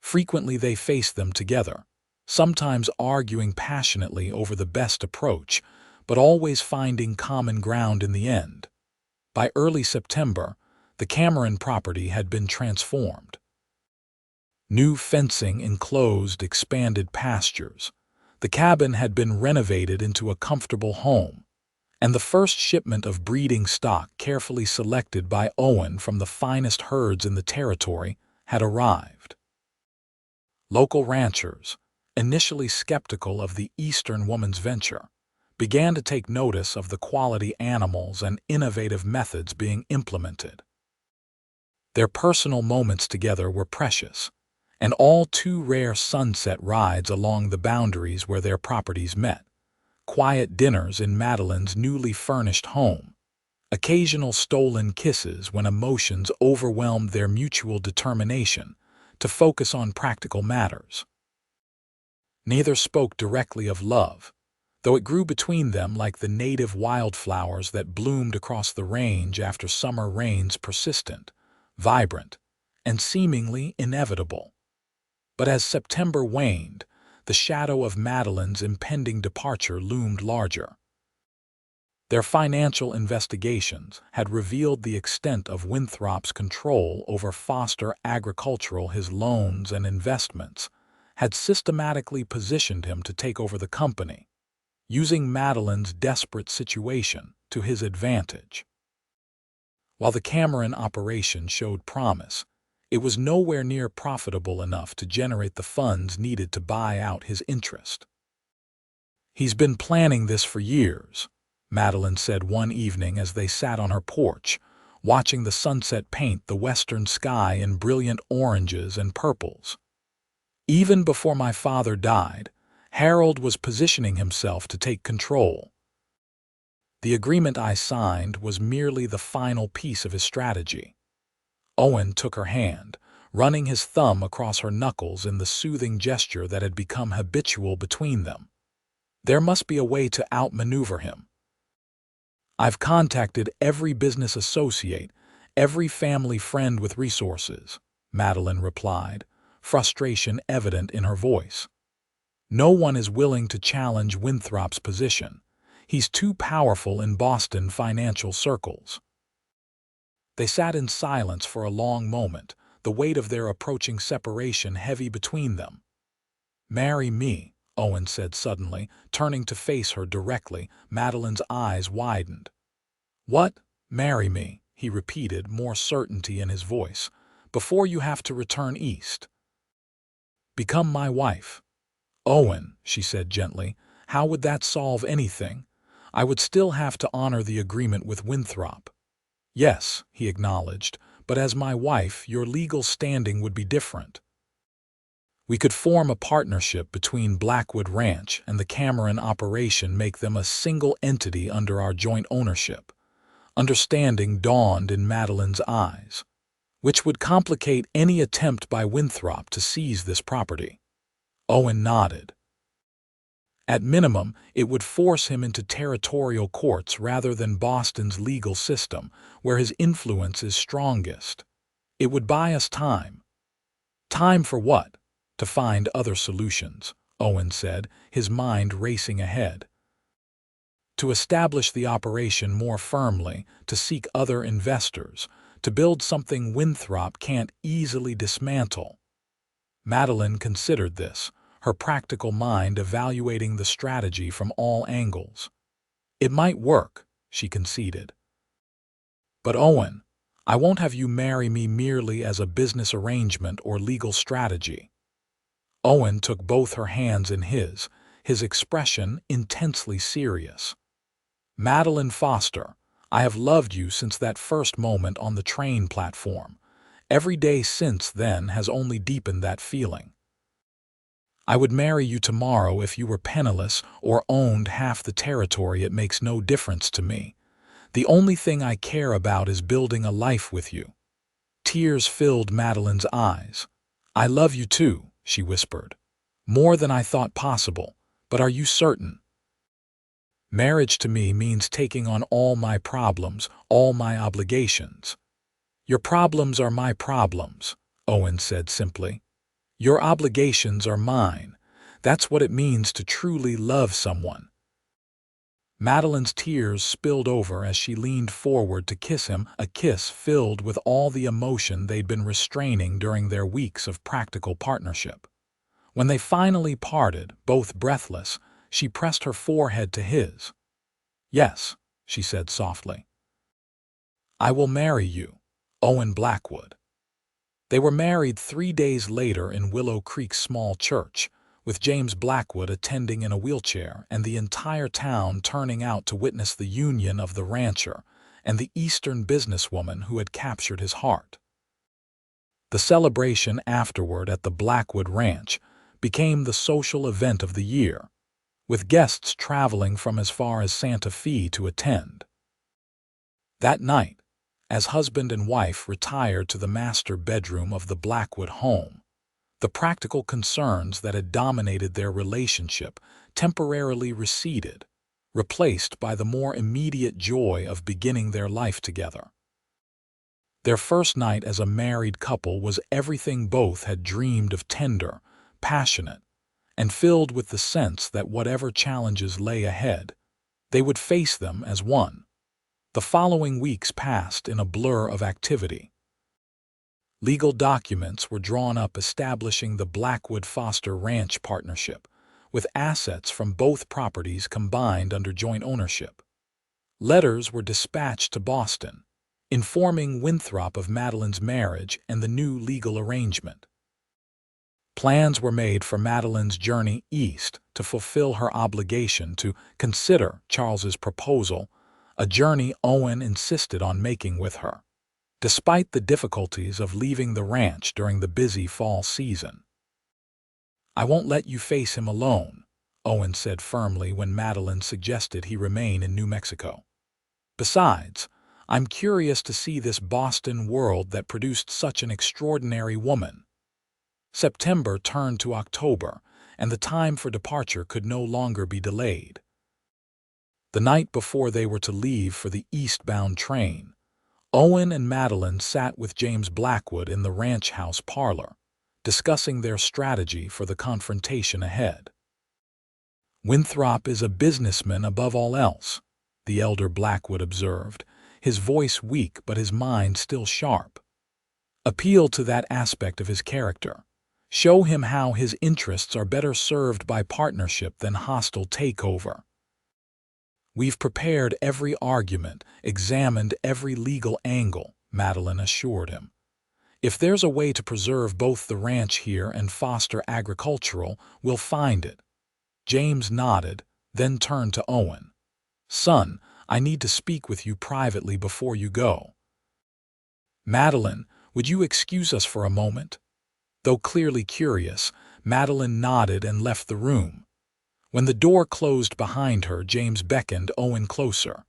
S1: frequently they faced them together, sometimes arguing passionately over the best approach, but always finding common ground in the end. By early September, the Cameron property had been transformed. New fencing enclosed expanded pastures. The cabin had been renovated into a comfortable home, and the first shipment of breeding stock, carefully selected by Owen from the finest herds in the territory, had arrived. Local ranchers, initially skeptical of the Eastern woman's venture, began to take notice of the quality animals and innovative methods being implemented. Their personal moments together were precious, and all too rare sunset rides along the boundaries where their properties met, quiet dinners in Madeleine's newly furnished home, occasional stolen kisses when emotions overwhelmed their mutual determination to focus on practical matters. Neither spoke directly of love, though it grew between them like the native wildflowers that bloomed across the range after summer rains, persistent, vibrant, and seemingly inevitable. But as September waned, the shadow of Madeleine's impending departure loomed larger. Their financial investigations had revealed the extent of Winthrop's control over Foster Agricultural. His loans and investments had systematically positioned him to take over the company, using Madeleine's desperate situation to his advantage. While the Cameron operation showed promise, it was nowhere near profitable enough to generate the funds needed to buy out his interest. "He's been planning this for years," Madeleine said one evening as they sat on her porch, watching the sunset paint the western sky in brilliant oranges and purples. "Even before my father died, Harold was positioning himself to take control. The agreement I signed was merely the final piece of his strategy." Owen took her hand, running his thumb across her knuckles in the soothing gesture that had become habitual between them. "There must be a way to outmaneuver him. I've contacted every business associate, every family friend with resources," Madeleine replied, frustration evident in her voice. "No one is willing to challenge Winthrop's position. He's too powerful in Boston financial circles." They sat in silence for a long moment, the weight of their approaching separation heavy between them. "Marry me," Owen said suddenly, turning to face her directly. Madeleine's eyes widened. "What? Marry me?" he repeated, more certainty in his voice. "Before you have to return east. Become my wife." "Owen," she said gently, "how would that solve anything? I would still have to honor the agreement with Winthrop." "Yes," he acknowledged, "but as my wife, your legal standing would be different. We could form a partnership between Blackwood Ranch and the Cameron operation, make them a single entity under our joint ownership." Understanding dawned in Madeleine's eyes, "which would complicate any attempt by Winthrop to seize this property." Owen nodded. "At minimum, it would force him into territorial courts rather than Boston's legal system, where his influence is strongest. It would buy us time." "Time for what?" "To find other solutions," Owen said, his mind racing ahead. "To establish the operation more firmly, to seek other investors, to build something Winthrop can't easily dismantle." Madeleine considered this, her practical mind evaluating the strategy from all angles. "It might work," she conceded. "But Owen, I won't have you marry me merely as a business arrangement or legal strategy." Owen took both her hands in his expression intensely serious. "Madeleine Foster, I have loved you since that first moment on the train platform. Every day since then has only deepened that feeling. I would marry you tomorrow if you were penniless or owned half the territory. It makes no difference to me. The only thing I care about is building a life with you." Tears filled Madeleine's eyes. "I love you too," she whispered. "More than I thought possible. But are you certain? Marriage to me means taking on all my problems, all my obligations." "Your problems are my problems," Owen said simply. "Your obligations are mine. That's what it means to truly love someone." Madeleine's tears spilled over as she leaned forward to kiss him, a kiss filled with all the emotion they'd been restraining during their weeks of practical partnership. When they finally parted, both breathless, she pressed her forehead to his. "Yes," she said softly. "I will marry you, Owen Blackwood." They were married 3 days later in Willow Creek's small church, with James Blackwood attending in a wheelchair and the entire town turning out to witness the union of the rancher and the Eastern businesswoman who had captured his heart. The celebration afterward at the Blackwood Ranch became the social event of the year, with guests traveling from as far as Santa Fe to attend. That night, as husband and wife retired to the master bedroom of the Blackwood home, the practical concerns that had dominated their relationship temporarily receded, replaced by the more immediate joy of beginning their life together. Their first night as a married couple was everything both had dreamed of: tender, passionate, and filled with the sense that whatever challenges lay ahead, they would face them as one. The following weeks passed in a blur of activity. Legal documents were drawn up establishing the Blackwood-Foster Ranch Partnership, with assets from both properties combined under joint ownership. Letters were dispatched to Boston, informing Winthrop of Madeleine's marriage and the new legal arrangement. Plans were made for Madeleine's journey east to fulfill her obligation to consider Charles's proposal, a journey Owen insisted on making with her, despite the difficulties of leaving the ranch during the busy fall season. "I won't let you face him alone," Owen said firmly when Madeleine suggested he remain in New Mexico. "Besides, I'm curious to see this Boston world that produced such an extraordinary woman." September turned to October, and the time for departure could no longer be delayed. The night before they were to leave for the eastbound train, Owen and Madeleine sat with James Blackwood in the ranch house parlor, discussing their strategy for the confrontation ahead. "Winthrop is a businessman above all else," the elder Blackwood observed, his voice weak but his mind still sharp. "Appeal to that aspect of his character. Show him how his interests are better served by partnership than hostile takeover." "We've prepared every argument, examined every legal angle," Madeleine assured him. "If there's a way to preserve both the ranch here and foster agricultural, we'll find it." James nodded, then turned to Owen. "Son, I need to speak with you privately before you go." "Madeleine, would you excuse us for a moment?" Though clearly curious, Madeleine nodded and left the room. When the door closed behind her, James beckoned Owen closer.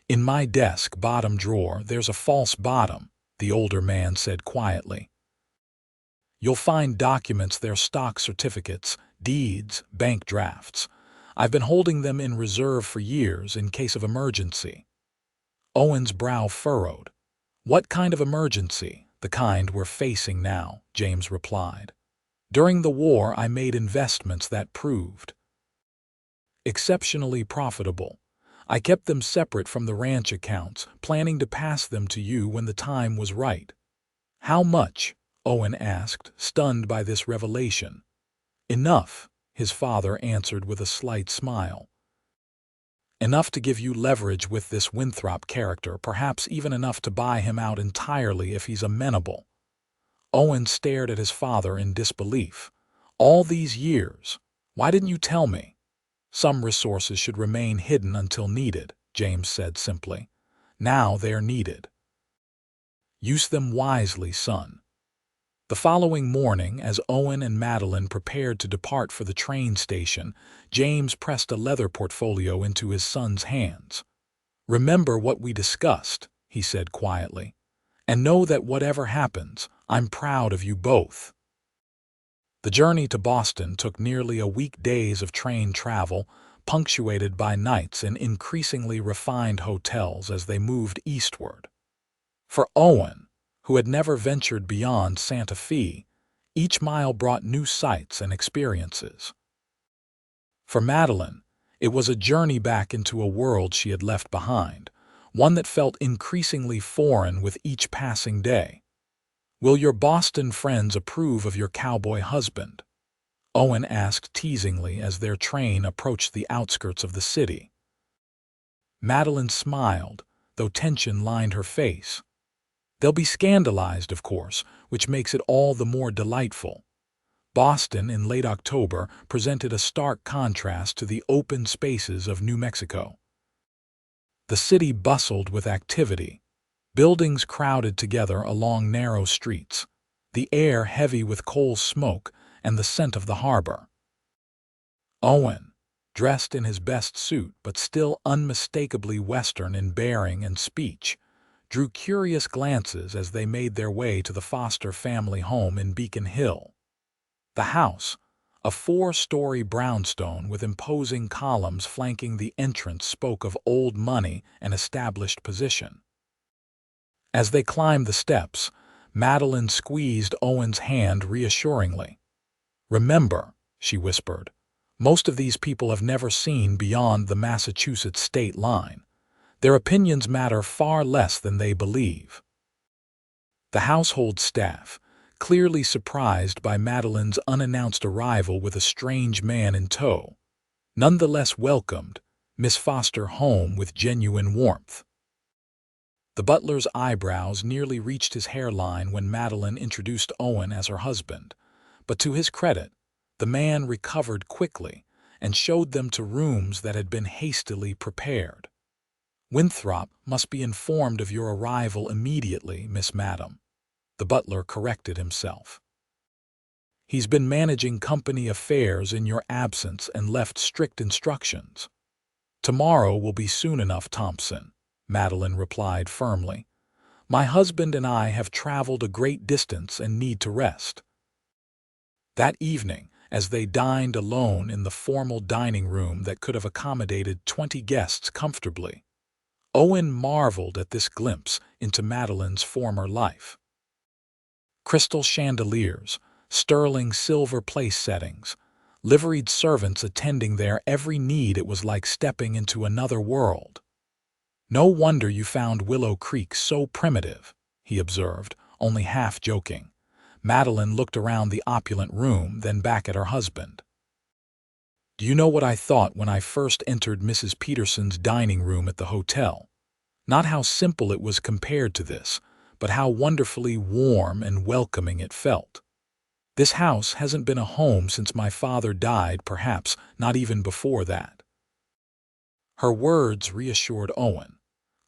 S1: "In my desk bottom drawer there's a false bottom," the older man said quietly. "You'll find documents there: stock certificates, deeds, bank drafts. I've been holding them in reserve for years in case of emergency." Owen's brow furrowed. "What kind of emergency?" "The kind we're facing now," James replied. "During the war I made investments that proved exceptionally profitable. I kept them separate from the ranch accounts, planning to pass them to you when the time was right." "How much?" Owen asked, stunned by this revelation. "Enough," his father answered with a slight smile. "Enough to give you leverage with this Winthrop character, perhaps even enough to buy him out entirely if he's amenable." Owen stared at his father in disbelief. "All these years, why didn't you tell me?" "Some resources should remain hidden until needed," James said simply. "Now they are needed. Use them wisely, son." The following morning, as Owen and Madeleine prepared to depart for the train station, James pressed a leather portfolio into his son's hands. "Remember what we discussed," he said quietly, "and know that whatever happens, I'm proud of you both." The journey to Boston took nearly a week days of train travel, punctuated by nights in increasingly refined hotels as they moved eastward. For Owen, who had never ventured beyond Santa Fe, each mile brought new sights and experiences. For Madeleine, it was a journey back into a world she had left behind, one that felt increasingly foreign with each passing day. "Will your Boston friends approve of your cowboy husband?" Owen asked teasingly as their train approached the outskirts of the city. Madeleine smiled, though tension lined her face. "They'll be scandalized, of course, which makes it all the more delightful." Boston in late October presented a stark contrast to the open spaces of New Mexico. The city bustled with activity. Buildings crowded together along narrow streets, the air heavy with coal smoke and the scent of the harbor. Owen, dressed in his best suit but still unmistakably Western in bearing and speech, drew curious glances as they made their way to the Foster family home in Beacon Hill. The house, a 4-story brownstone with imposing columns flanking the entrance, spoke of old money and established position. As they climbed the steps, Madeleine squeezed Owen's hand reassuringly. "Remember," she whispered, "most of these people have never seen beyond the Massachusetts state line. Their opinions matter far less than they believe." The household staff, clearly surprised by Madeleine's unannounced arrival with a strange man in tow, nonetheless welcomed Miss Foster home with genuine warmth. The butler's eyebrows nearly reached his hairline when Madeleine introduced Owen as her husband, but to his credit, the man recovered quickly and showed them to rooms that had been hastily prepared. "Winthrop must be informed of your arrival immediately, Miss Madam," the butler corrected himself. "He's been managing company affairs in your absence and left strict instructions." "Tomorrow will be soon enough, Thompson," Madeleine replied firmly. "My husband and I have traveled a great distance and need to rest." That evening, as they dined alone in the formal dining room that could have accommodated 20 guests comfortably, Owen marveled at this glimpse into Madeleine's former life. Crystal chandeliers, sterling silver place settings, liveried servants attending their every need. It was like stepping into another world. "No wonder you found Willow Creek so primitive," he observed, only half joking. Madeleine looked around the opulent room, then back at her husband. "Do you know what I thought when I first entered Mrs. Peterson's dining room at the hotel? Not how simple it was compared to this, but how wonderfully warm and welcoming it felt. This house hasn't been a home since my father died, perhaps not even before that." Her words reassured Owen,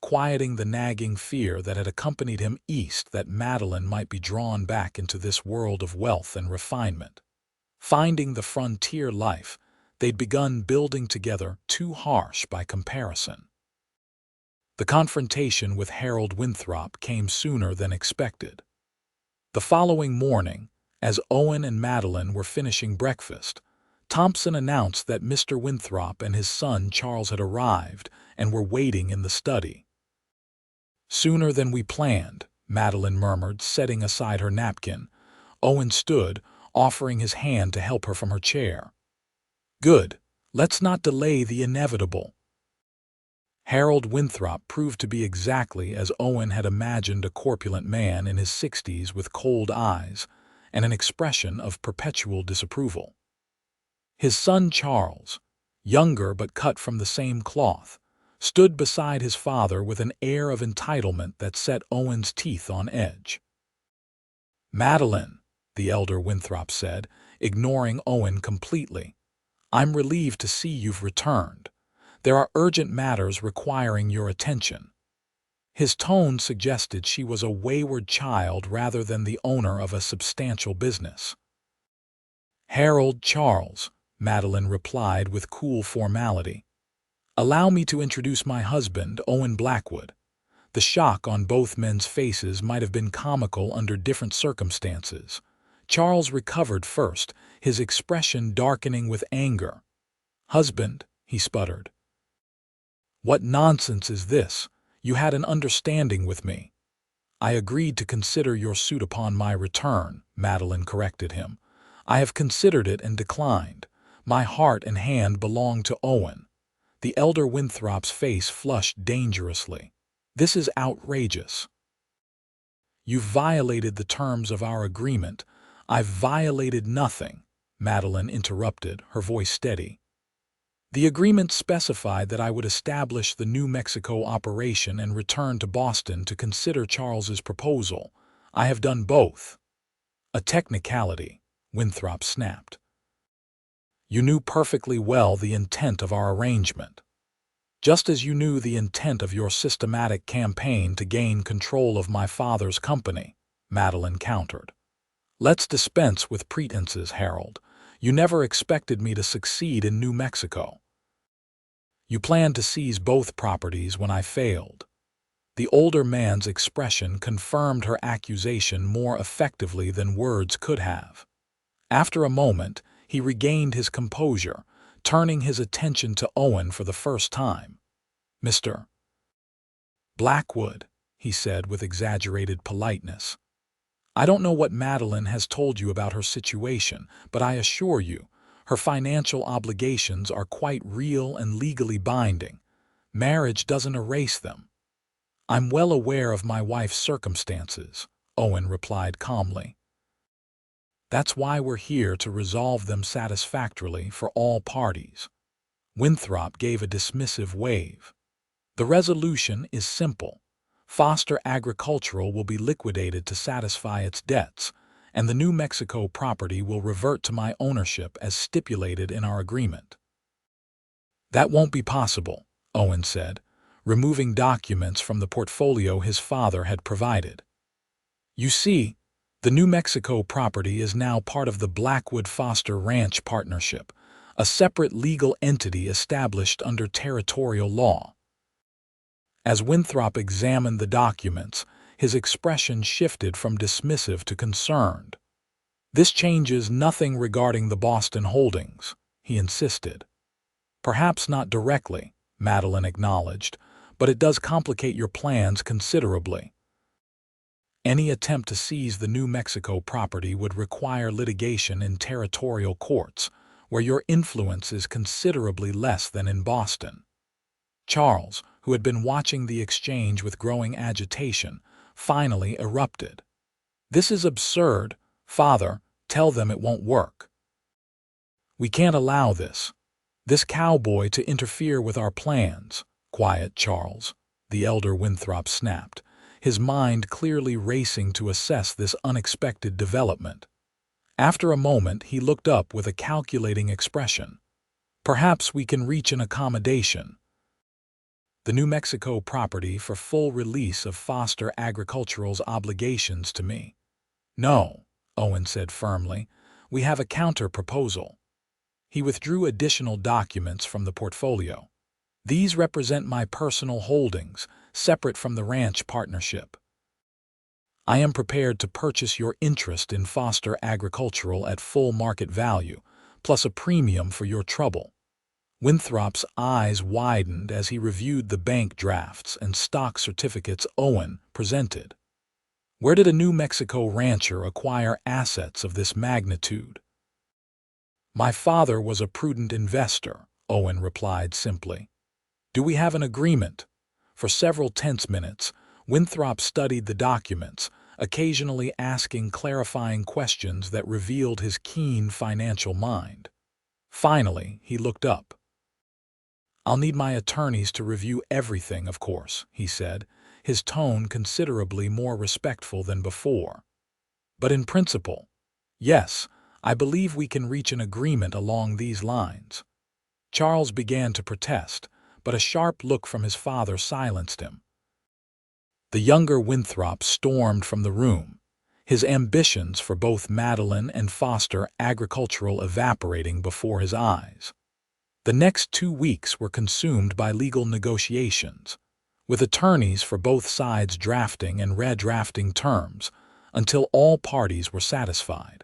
S1: quieting the nagging fear that had accompanied him east, that Madeleine might be drawn back into this world of wealth and refinement. Finding the frontier life they'd begun building together too harsh by comparison. The confrontation with Harold Winthrop came sooner than expected. The following morning, as Owen and Madeleine were finishing breakfast, Thompson announced that Mr. Winthrop and his son Charles had arrived and were waiting in the study. "Sooner than we planned," Madeleine murmured, setting aside her napkin. Owen stood, offering his hand to help her from her chair. "Good. Let's not delay the inevitable." Harold Winthrop proved to be exactly as Owen had imagined, a corpulent man in his 60s with cold eyes and an expression of perpetual disapproval. His son Charles, younger but cut from the same cloth, stood beside his father with an air of entitlement that set Owen's teeth on edge. "Madeleine," the elder Winthrop said, ignoring Owen completely, "I'm relieved to see you've returned. There are urgent matters requiring your attention." His tone suggested she was a wayward child rather than the owner of a substantial business. "Harold Charles," Madeleine replied with cool formality. "Allow me to introduce my husband, Owen Blackwood." The shock on both men's faces might have been comical under different circumstances. Charles recovered first, his expression darkening with anger. "Husband," he sputtered. "What nonsense is this? You had an understanding with me." "I agreed to consider your suit upon my return," Madeleine corrected him. "I have considered it and declined. My heart and hand belong to Owen." The elder Winthrop's face flushed dangerously. "This is outrageous." "You've violated the terms of our agreement." "I've violated nothing," Madeleine interrupted, her voice steady. "The agreement specified that I would establish the New Mexico operation and return to Boston to consider Charles's proposal. I have done both." "A technicality," Winthrop snapped. "You knew perfectly well the intent of our arrangement. Just as you knew the intent of your systematic campaign to gain control of my father's company," Madeleine countered. "Let's dispense with pretenses, Harold. You never expected me to succeed in New Mexico. You planned to seize both properties when I failed." The older man's expression confirmed her accusation more effectively than words could have. After a moment, he regained his composure, turning his attention to Owen for the first time. "Mr. Blackwood," he said with exaggerated politeness. "I don't know what Madeleine has told you about her situation, but I assure you, her financial obligations are quite real and legally binding. Marriage doesn't erase them." "I'm well aware of my wife's circumstances," Owen replied calmly. "That's why we're here, to resolve them satisfactorily for all parties." Winthrop gave a dismissive wave. "The resolution is simple. Foster Agricultural will be liquidated to satisfy its debts, and the New Mexico property will revert to my ownership as stipulated in our agreement." "That won't be possible," Owen said, removing documents from the portfolio his father had provided. "You see, the New Mexico property is now part of the Blackwood Foster Ranch Partnership, a separate legal entity established under territorial law." As Winthrop examined the documents, his expression shifted from dismissive to concerned. "This changes nothing regarding the Boston holdings," he insisted. "Perhaps not directly," Madeleine acknowledged, "but it does complicate your plans considerably. Any attempt to seize the New Mexico property would require litigation in territorial courts, where your influence is considerably less than in Boston." Charles, who had been watching the exchange with growing agitation, finally erupted. "This is absurd. Father, tell them it won't work. We can't allow this cowboy to interfere with our plans." "Quiet, Charles," the elder Winthrop snapped, his mind clearly racing to assess this unexpected development. After a moment, he looked up with a calculating expression. "Perhaps we can reach an accommodation. The New Mexico property for full release of Foster Agricultural's obligations to me." "No," Owen said firmly. "We have a counter-proposal." He withdrew additional documents from the portfolio. "These represent my personal holdings, separate from the ranch partnership. I am prepared to purchase your interest in Foster Agricultural at full market value, plus a premium for your trouble." Winthrop's eyes widened as he reviewed the bank drafts and stock certificates Owen presented. Where did a New Mexico rancher acquire assets of this magnitude? "My father was a prudent investor," Owen replied simply. "Do we have an agreement?" For several tense minutes, Winthrop studied the documents, occasionally asking clarifying questions that revealed his keen financial mind. Finally, he looked up. "I'll need my attorneys to review everything, of course," he said, his tone considerably more respectful than before. "But in principle, yes, I believe we can reach an agreement along these lines." Charles began to protest, but a sharp look from his father silenced him. The younger Winthrop stormed from the room, his ambitions for both Madeleine and Foster Agricultural evaporating before his eyes. The next 2 weeks were consumed by legal negotiations, with attorneys for both sides drafting and redrafting terms until all parties were satisfied.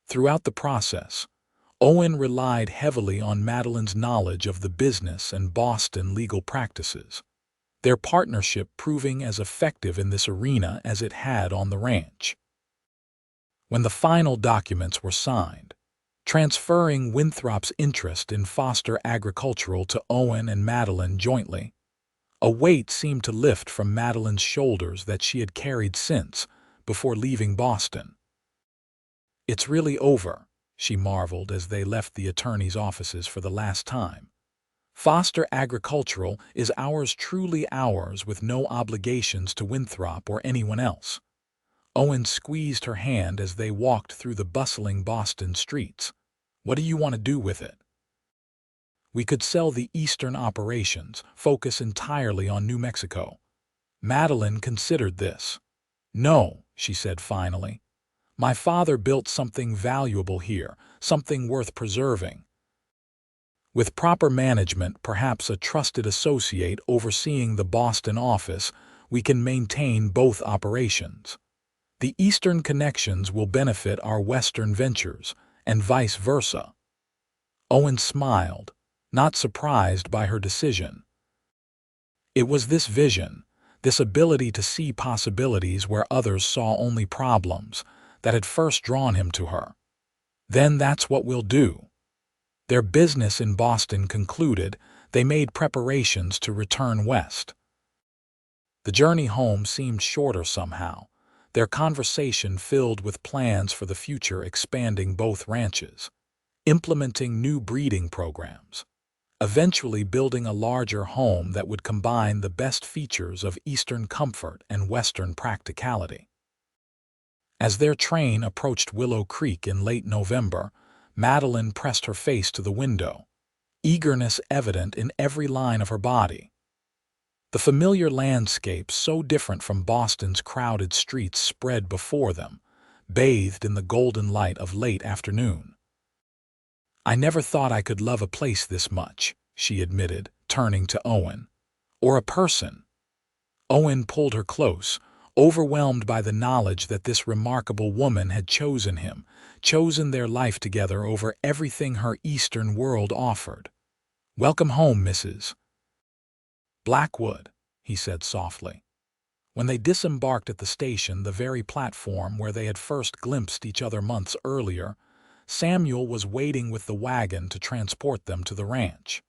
S1: Throughout the process, Owen relied heavily on Madeleine's knowledge of the business and Boston legal practices, their partnership proving as effective in this arena as it had on the ranch. When the final documents were signed, transferring Winthrop's interest in Foster Agricultural to Owen and Madeleine jointly, a weight seemed to lift from Madeleine's shoulders that she had carried since, before leaving Boston. "It's really over," she marveled as they left the attorney's offices for the last time. "Foster Agricultural is ours, truly ours, with no obligations to Winthrop or anyone else." Owen squeezed her hand as they walked through the bustling Boston streets. "What do you want to do with it?" "We could sell the eastern operations, focus entirely on New Mexico." Madeleine considered this. "No," she said finally. "My father built something valuable here, something worth preserving. With proper management, perhaps a trusted associate overseeing the Boston office, we can maintain both operations. The eastern connections will benefit our western ventures, and vice versa." Owen smiled, not surprised by her decision. It was this vision, this ability to see possibilities where others saw only problems, that had first drawn him to her. "Then that's what we'll do." Their business in Boston concluded, they made preparations to return west. The journey home seemed shorter somehow, their conversation filled with plans for the future, expanding both ranches, implementing new breeding programs, eventually building a larger home that would combine the best features of Eastern comfort and Western practicality. As their train approached Willow Creek in late November, Madeleine pressed her face to the window, eagerness evident in every line of her body. The familiar landscape, so different from Boston's crowded streets, spread before them, bathed in the golden light of late afternoon. "I never thought I could love a place this much," she admitted, turning to Owen. "Or a person." Owen pulled her close, overwhelmed by the knowledge that this remarkable woman had chosen him, chosen their life together over everything her Eastern world offered. "Welcome home, Mrs. Blackwood," he said softly. When they disembarked at the station, the very platform where they had first glimpsed each other months earlier, Samuel was waiting with the wagon to transport them to the ranch.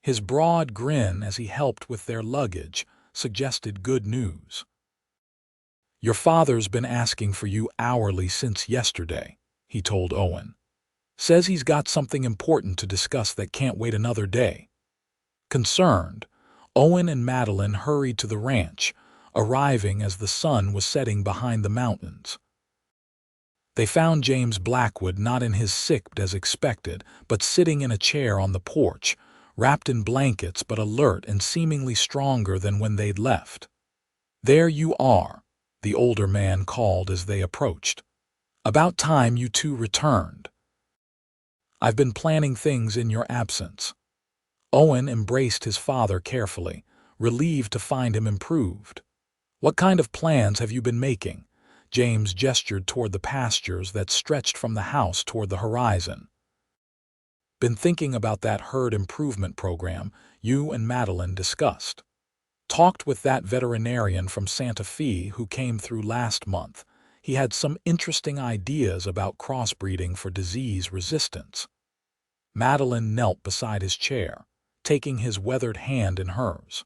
S1: His broad grin as he helped with their luggage suggested good news. "Your father's been asking for you hourly since yesterday," he told Owen. "Says he's got something important to discuss that can't wait another day." Concerned, Owen and Madeleine hurried to the ranch, arriving as the sun was setting behind the mountains. They found James Blackwood not in his sick bed as expected, but sitting in a chair on the porch, wrapped in blankets but alert and seemingly stronger than when they'd left. "There you are," the older man called as they approached. "About time you two returned. I've been planning things in your absence." Owen embraced his father carefully, relieved to find him improved. "What kind of plans have you been making?" James gestured toward the pastures that stretched from the house toward the horizon. "Been thinking about that herd improvement program you and Madeleine discussed. Talked with that veterinarian from Santa Fe who came through last month. He had some interesting ideas about crossbreeding for disease resistance." Madeleine knelt beside his chair, taking his weathered hand in hers.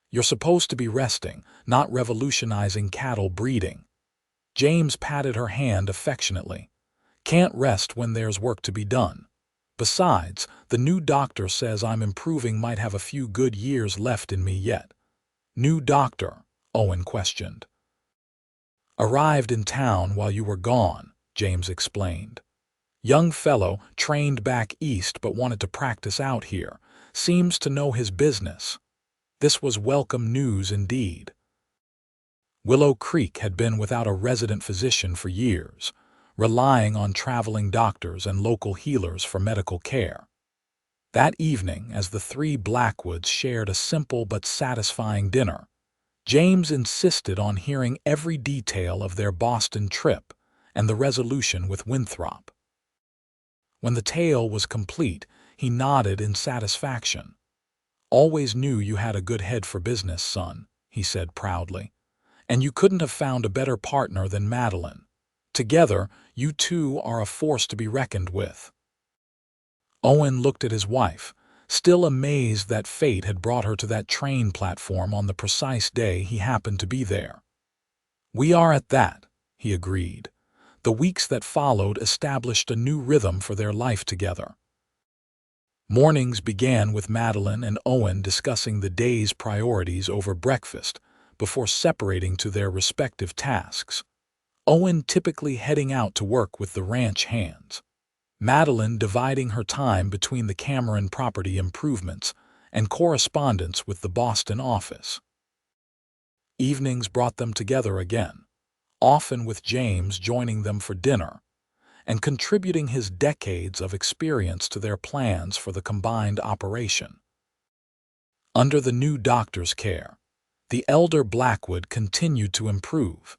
S1: "You're supposed to be resting, not revolutionizing cattle breeding." James patted her hand affectionately. "Can't rest when there's work to be done. Besides, the new doctor says I'm improving, might have a few good years left in me yet." "New doctor?" Owen questioned. "Arrived in town while you were gone," James explained. "Young fellow, trained back east but wanted to practice out here. Seems to know his business." This was welcome news indeed. Willow Creek had been without a resident physician for years, relying on traveling doctors and local healers for medical care. That evening, as the three Blackwoods shared a simple but satisfying dinner, James insisted on hearing every detail of their Boston trip, and the resolution with Winthrop. When the tale was complete, he nodded in satisfaction. "Always knew you had a good head for business, son," he said proudly. "And you couldn't have found a better partner than Madeleine. Together, you two are a force to be reckoned with." Owen looked at his wife, still amazed that fate had brought her to that train platform on the precise day he happened to be there. "We are at that," he agreed. The weeks that followed established a new rhythm for their life together. Mornings began with Madeleine and Owen discussing the day's priorities over breakfast before separating to their respective tasks. Owen typically heading out to work with the ranch hands, Madeleine dividing her time between the Cameron property improvements and correspondence with the Boston office. Evenings brought them together again, often with James joining them for dinner and contributing his decades of experience to their plans for the combined operation. Under the new doctor's care, the elder Blackwood continued to improve,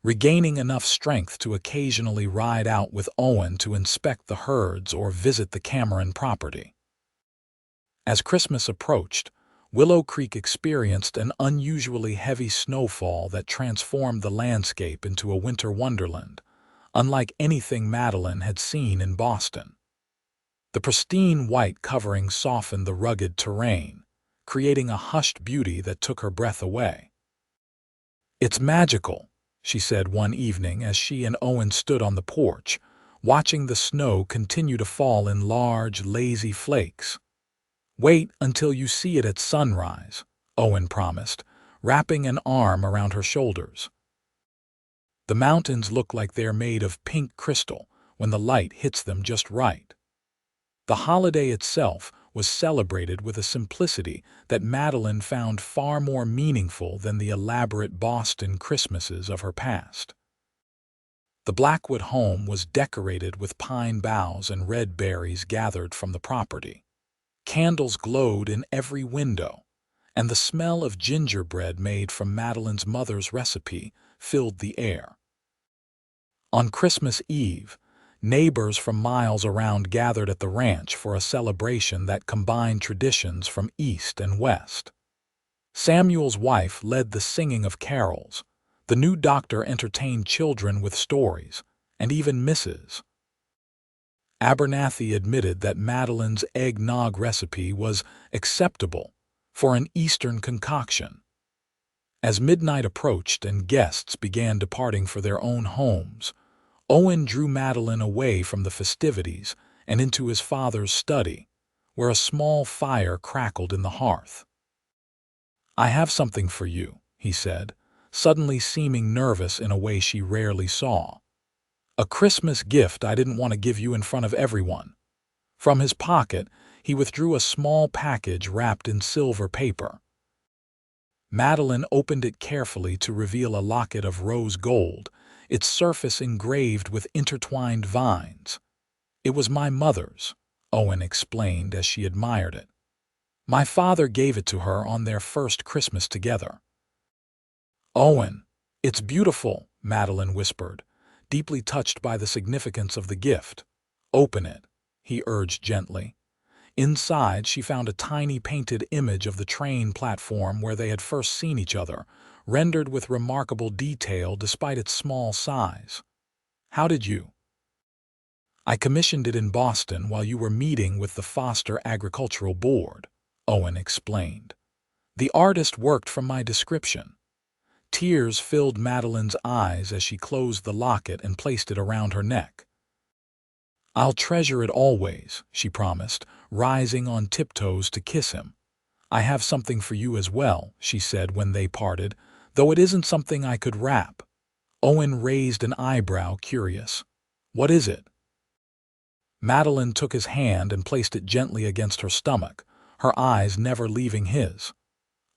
S1: regaining enough strength to occasionally ride out with Owen to inspect the herds or visit the Cameron property. As Christmas approached, Willow Creek experienced an unusually heavy snowfall that transformed the landscape into a winter wonderland, unlike anything Madeleine had seen in Boston. The pristine white covering softened the rugged terrain, creating a hushed beauty that took her breath away. "It's magical," she said one evening as she and Owen stood on the porch, watching the snow continue to fall in large, lazy flakes. "Wait until you see it at sunrise," Owen promised, wrapping an arm around her shoulders. "The mountains look like they're made of pink crystal when the light hits them just right." The holiday itself was celebrated with a simplicity that Madeleine found far more meaningful than the elaborate Boston Christmases of her past. The Blackwood home was decorated with pine boughs and red berries gathered from the property. Candles glowed in every window, and the smell of gingerbread made from Madeleine's mother's recipe filled the air. On Christmas Eve, neighbors from miles around gathered at the ranch for a celebration that combined traditions from east and west. Samuel's wife led the singing of carols, the new doctor entertained children with stories, and even Mrs. Abernathy admitted that Madeleine's eggnog recipe was acceptable for an Eastern concoction. As midnight approached and guests began departing for their own homes, Owen drew Madeleine away from the festivities and into his father's study, where a small fire crackled in the hearth. "I have something for you," he said, suddenly seeming nervous in a way she rarely saw. "A Christmas gift I didn't want to give you in front of everyone." From his pocket, he withdrew a small package wrapped in silver paper. Madeleine opened it carefully to reveal a locket of rose gold, its surface engraved with intertwined vines. "It was my mother's," Owen explained as she admired it. "My father gave it to her on their first Christmas together." "Owen, it's beautiful," Madeleine whispered, deeply touched by the significance of the gift. "Open it," he urged gently. Inside, she found a tiny painted image of the train platform where they had first seen each other, rendered with remarkable detail despite its small size. "How did you?" "I commissioned it in Boston while you were meeting with the Foster Agricultural Board," Owen explained. "The artist worked from my description." Tears filled Madeleine's eyes as she closed the locket and placed it around her neck. "I'll treasure it always," she promised, rising on tiptoes to kiss him. "I have something for you as well," she said when they parted, "though it isn't something I could wrap." Owen raised an eyebrow, curious. "What is it?" Madeleine took his hand and placed it gently against her stomach, her eyes never leaving his.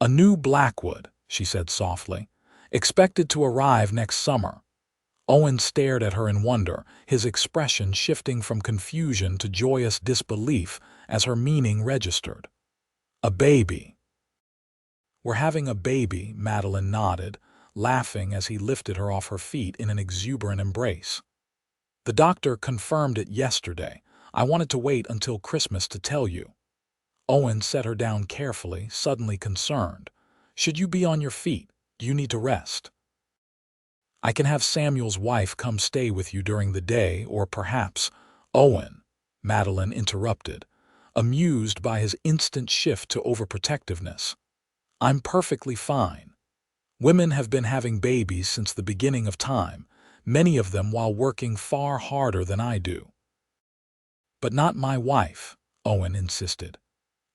S1: "A new Blackwood," she said softly, "expected to arrive next summer." Owen stared at her in wonder, his expression shifting from confusion to joyous disbelief as her meaning registered. "A baby." "We're having a baby," Madeleine nodded, laughing as he lifted her off her feet in an exuberant embrace. The doctor confirmed it yesterday. I wanted to wait until Christmas to tell you. Owen set her down carefully, suddenly concerned. Should you be on your feet? Do you need to rest? I can have Samuel's wife come stay with you during the day, or perhaps— Owen, Madeleine interrupted, amused by his instant shift to overprotectiveness. I'm perfectly fine. Women have been having babies since the beginning of time, many of them while working far harder than I do. But not my wife, Owen insisted.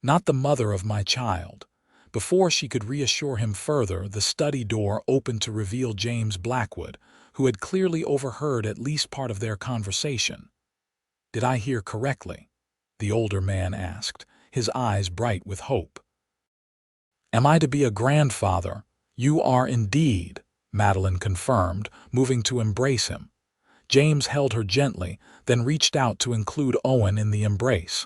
S1: Not the mother of my child. Before she could reassure him further, the study door opened to reveal James Blackwood, who had clearly overheard at least part of their conversation. Did I hear correctly? The older man asked, his eyes bright with hope. Am I to be a grandfather? You are indeed, Madeleine confirmed, moving to embrace him. James held her gently, then reached out to include Owen in the embrace.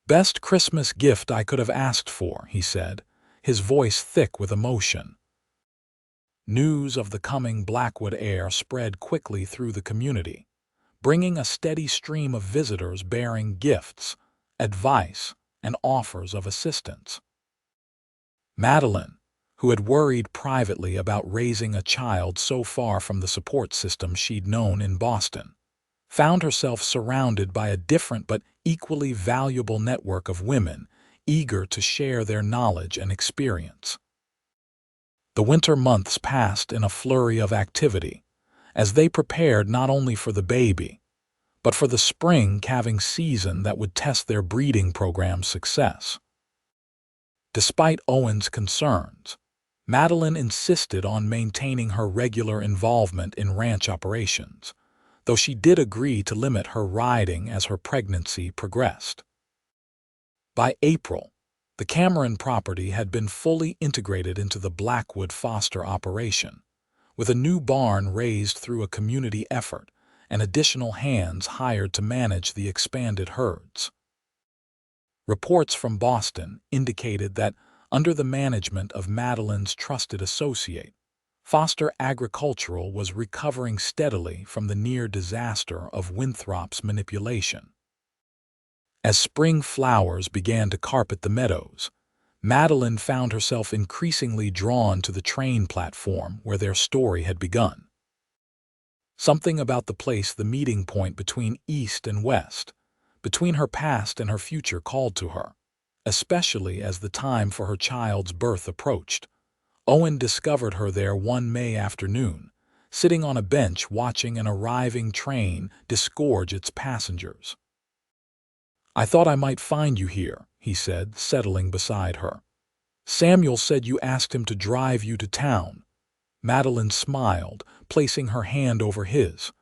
S1: Best Christmas gift I could have asked for, he said, his voice thick with emotion. News of the coming Blackwood heir spread quickly through the community, bringing a steady stream of visitors bearing gifts, advice, and offers of assistance. Madeleine, who had worried privately about raising a child so far from the support system she'd known in Boston, found herself surrounded by a different but equally valuable network of women eager to share their knowledge and experience. The winter months passed in a flurry of activity, as they prepared not only for the baby, but for the spring calving season that would test their breeding program's success. Despite Owen's concerns, Madeleine insisted on maintaining her regular involvement in ranch operations, though she did agree to limit her riding as her pregnancy progressed. By April, the Cameron property had been fully integrated into the Blackwood Foster operation, with a new barn raised through a community effort and additional hands hired to manage the expanded herds. Reports from Boston indicated that, under the management of Madeleine's trusted associate, Foster Agricultural was recovering steadily from the near disaster of Winthrop's manipulation. As spring flowers began to carpet the meadows, Madeleine found herself increasingly drawn to the train platform where their story had begun. Something about the place, the meeting point between East and West, between her past and her future, called to her, especially as the time for her child's birth approached. Owen discovered her there one May afternoon, sitting on a bench watching an arriving train disgorge its passengers. I thought I might find you here, he said, settling beside her. Samuel said you asked him to drive you to town. Madeleine smiled, placing her hand over his.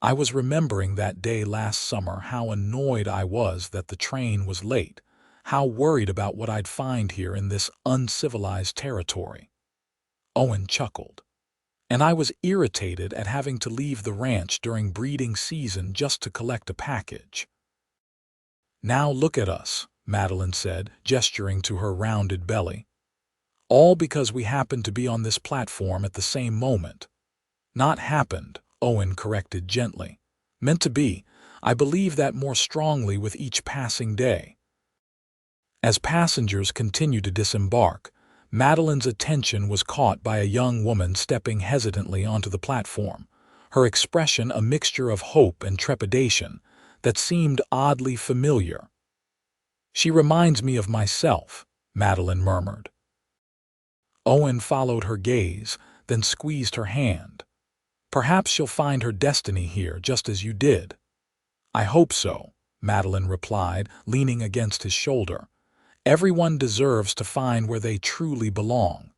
S1: I was remembering that day last summer, how annoyed I was that the train was late, how worried about what I'd find here in this uncivilized territory. Owen chuckled. And I was irritated at having to leave the ranch during breeding season just to collect a package. Now look at us, Madeleine said, gesturing to her rounded belly. All because we happened to be on this platform at the same moment. Not happened, Owen corrected gently. Meant to be. I believe that more strongly with each passing day. As passengers continued to disembark, Madeleine's attention was caught by a young woman stepping hesitantly onto the platform, her expression a mixture of hope and trepidation that seemed oddly familiar. She reminds me of myself, Madeleine murmured. Owen followed her gaze, then squeezed her hand. Perhaps she'll find her destiny here just as you did. I hope so, Madeleine replied, leaning against his shoulder. Everyone deserves to find where they truly belong.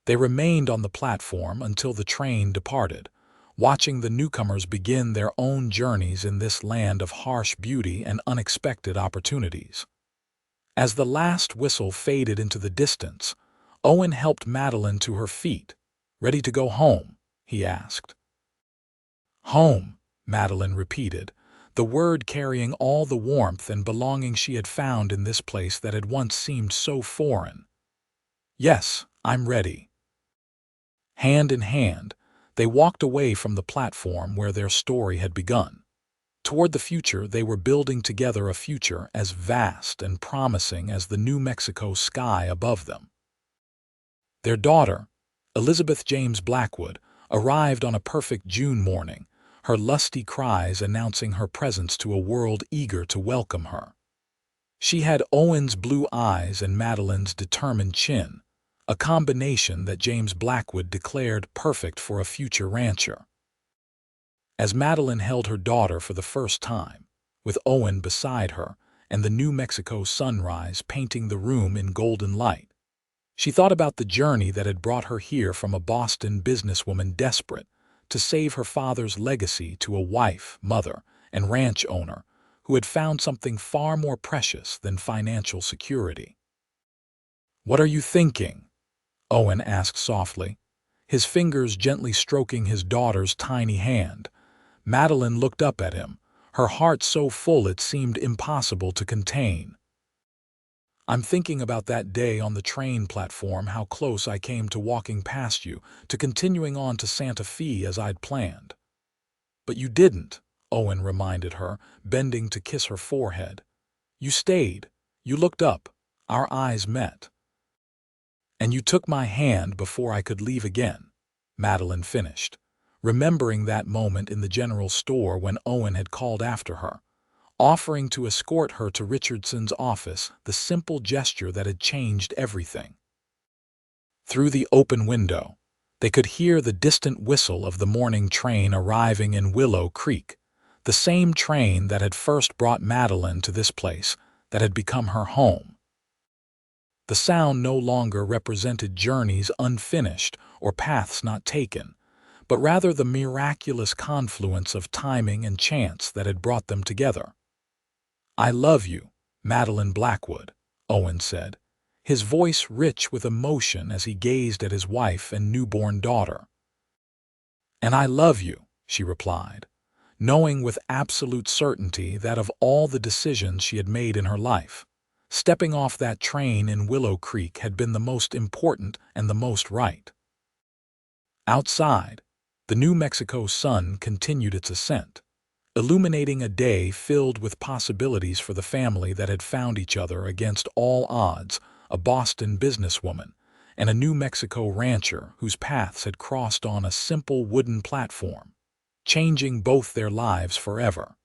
S1: They remained on the platform until the train departed, watching the newcomers begin their own journeys in this land of harsh beauty and unexpected opportunities. As the last whistle faded into the distance, Owen helped Madeleine to her feet. Ready to go home? He asked. Home, Madeleine repeated, the word carrying all the warmth and belonging she had found in this place that had once seemed so foreign. Yes, I'm ready. Hand in hand, They walked away from the platform where their story had begun. Toward the future, they were building together a future as vast and promising as the New Mexico sky above them. Their daughter, Elizabeth James Blackwood, arrived on a perfect June morning, her lusty cries announcing her presence to a world eager to welcome her. She had Owen's blue eyes and Madeleine's determined chin, a combination that James Blackwood declared perfect for a future rancher. As Madeleine held her daughter for the first time, with Owen beside her and the New Mexico sunrise painting the room in golden light, she thought about the journey that had brought her here from a Boston businesswoman desperate to save her father's legacy to a wife, mother, and ranch owner who had found something far more precious than financial security. "What are you thinking?" Owen asked softly, his fingers gently stroking his daughter's tiny hand. Madeleine looked up at him, her heart so full it seemed impossible to contain. "I'm thinking about that day on the train platform, how close I came to walking past you, to continuing on to Santa Fe as I'd planned." "But you didn't," Owen reminded her, bending to kiss her forehead. "You stayed. You looked up. Our eyes met. And you took my hand before I could leave again," Madeleine finished, remembering that moment in the general store when Owen had called after her, offering to escort her to Richardson's office, the simple gesture that had changed everything. Through the open window, they could hear the distant whistle of the morning train arriving in Willow Creek, the same train that had first brought Madeleine to this place that had become her home. The sound no longer represented journeys unfinished or paths not taken, but rather the miraculous confluence of timing and chance that had brought them together. "I love you, Madeleine Blackwood," Owen said, his voice rich with emotion as he gazed at his wife and newborn daughter. "And I love you," she replied, knowing with absolute certainty that of all the decisions she had made in her life, stepping off that train in Willow Creek had been the most important and the most right. Outside, the New Mexico sun continued its ascent, illuminating a day filled with possibilities for the family that had found each other against all odds, a Boston businesswoman and a New Mexico rancher whose paths had crossed on a simple wooden platform, changing both their lives forever.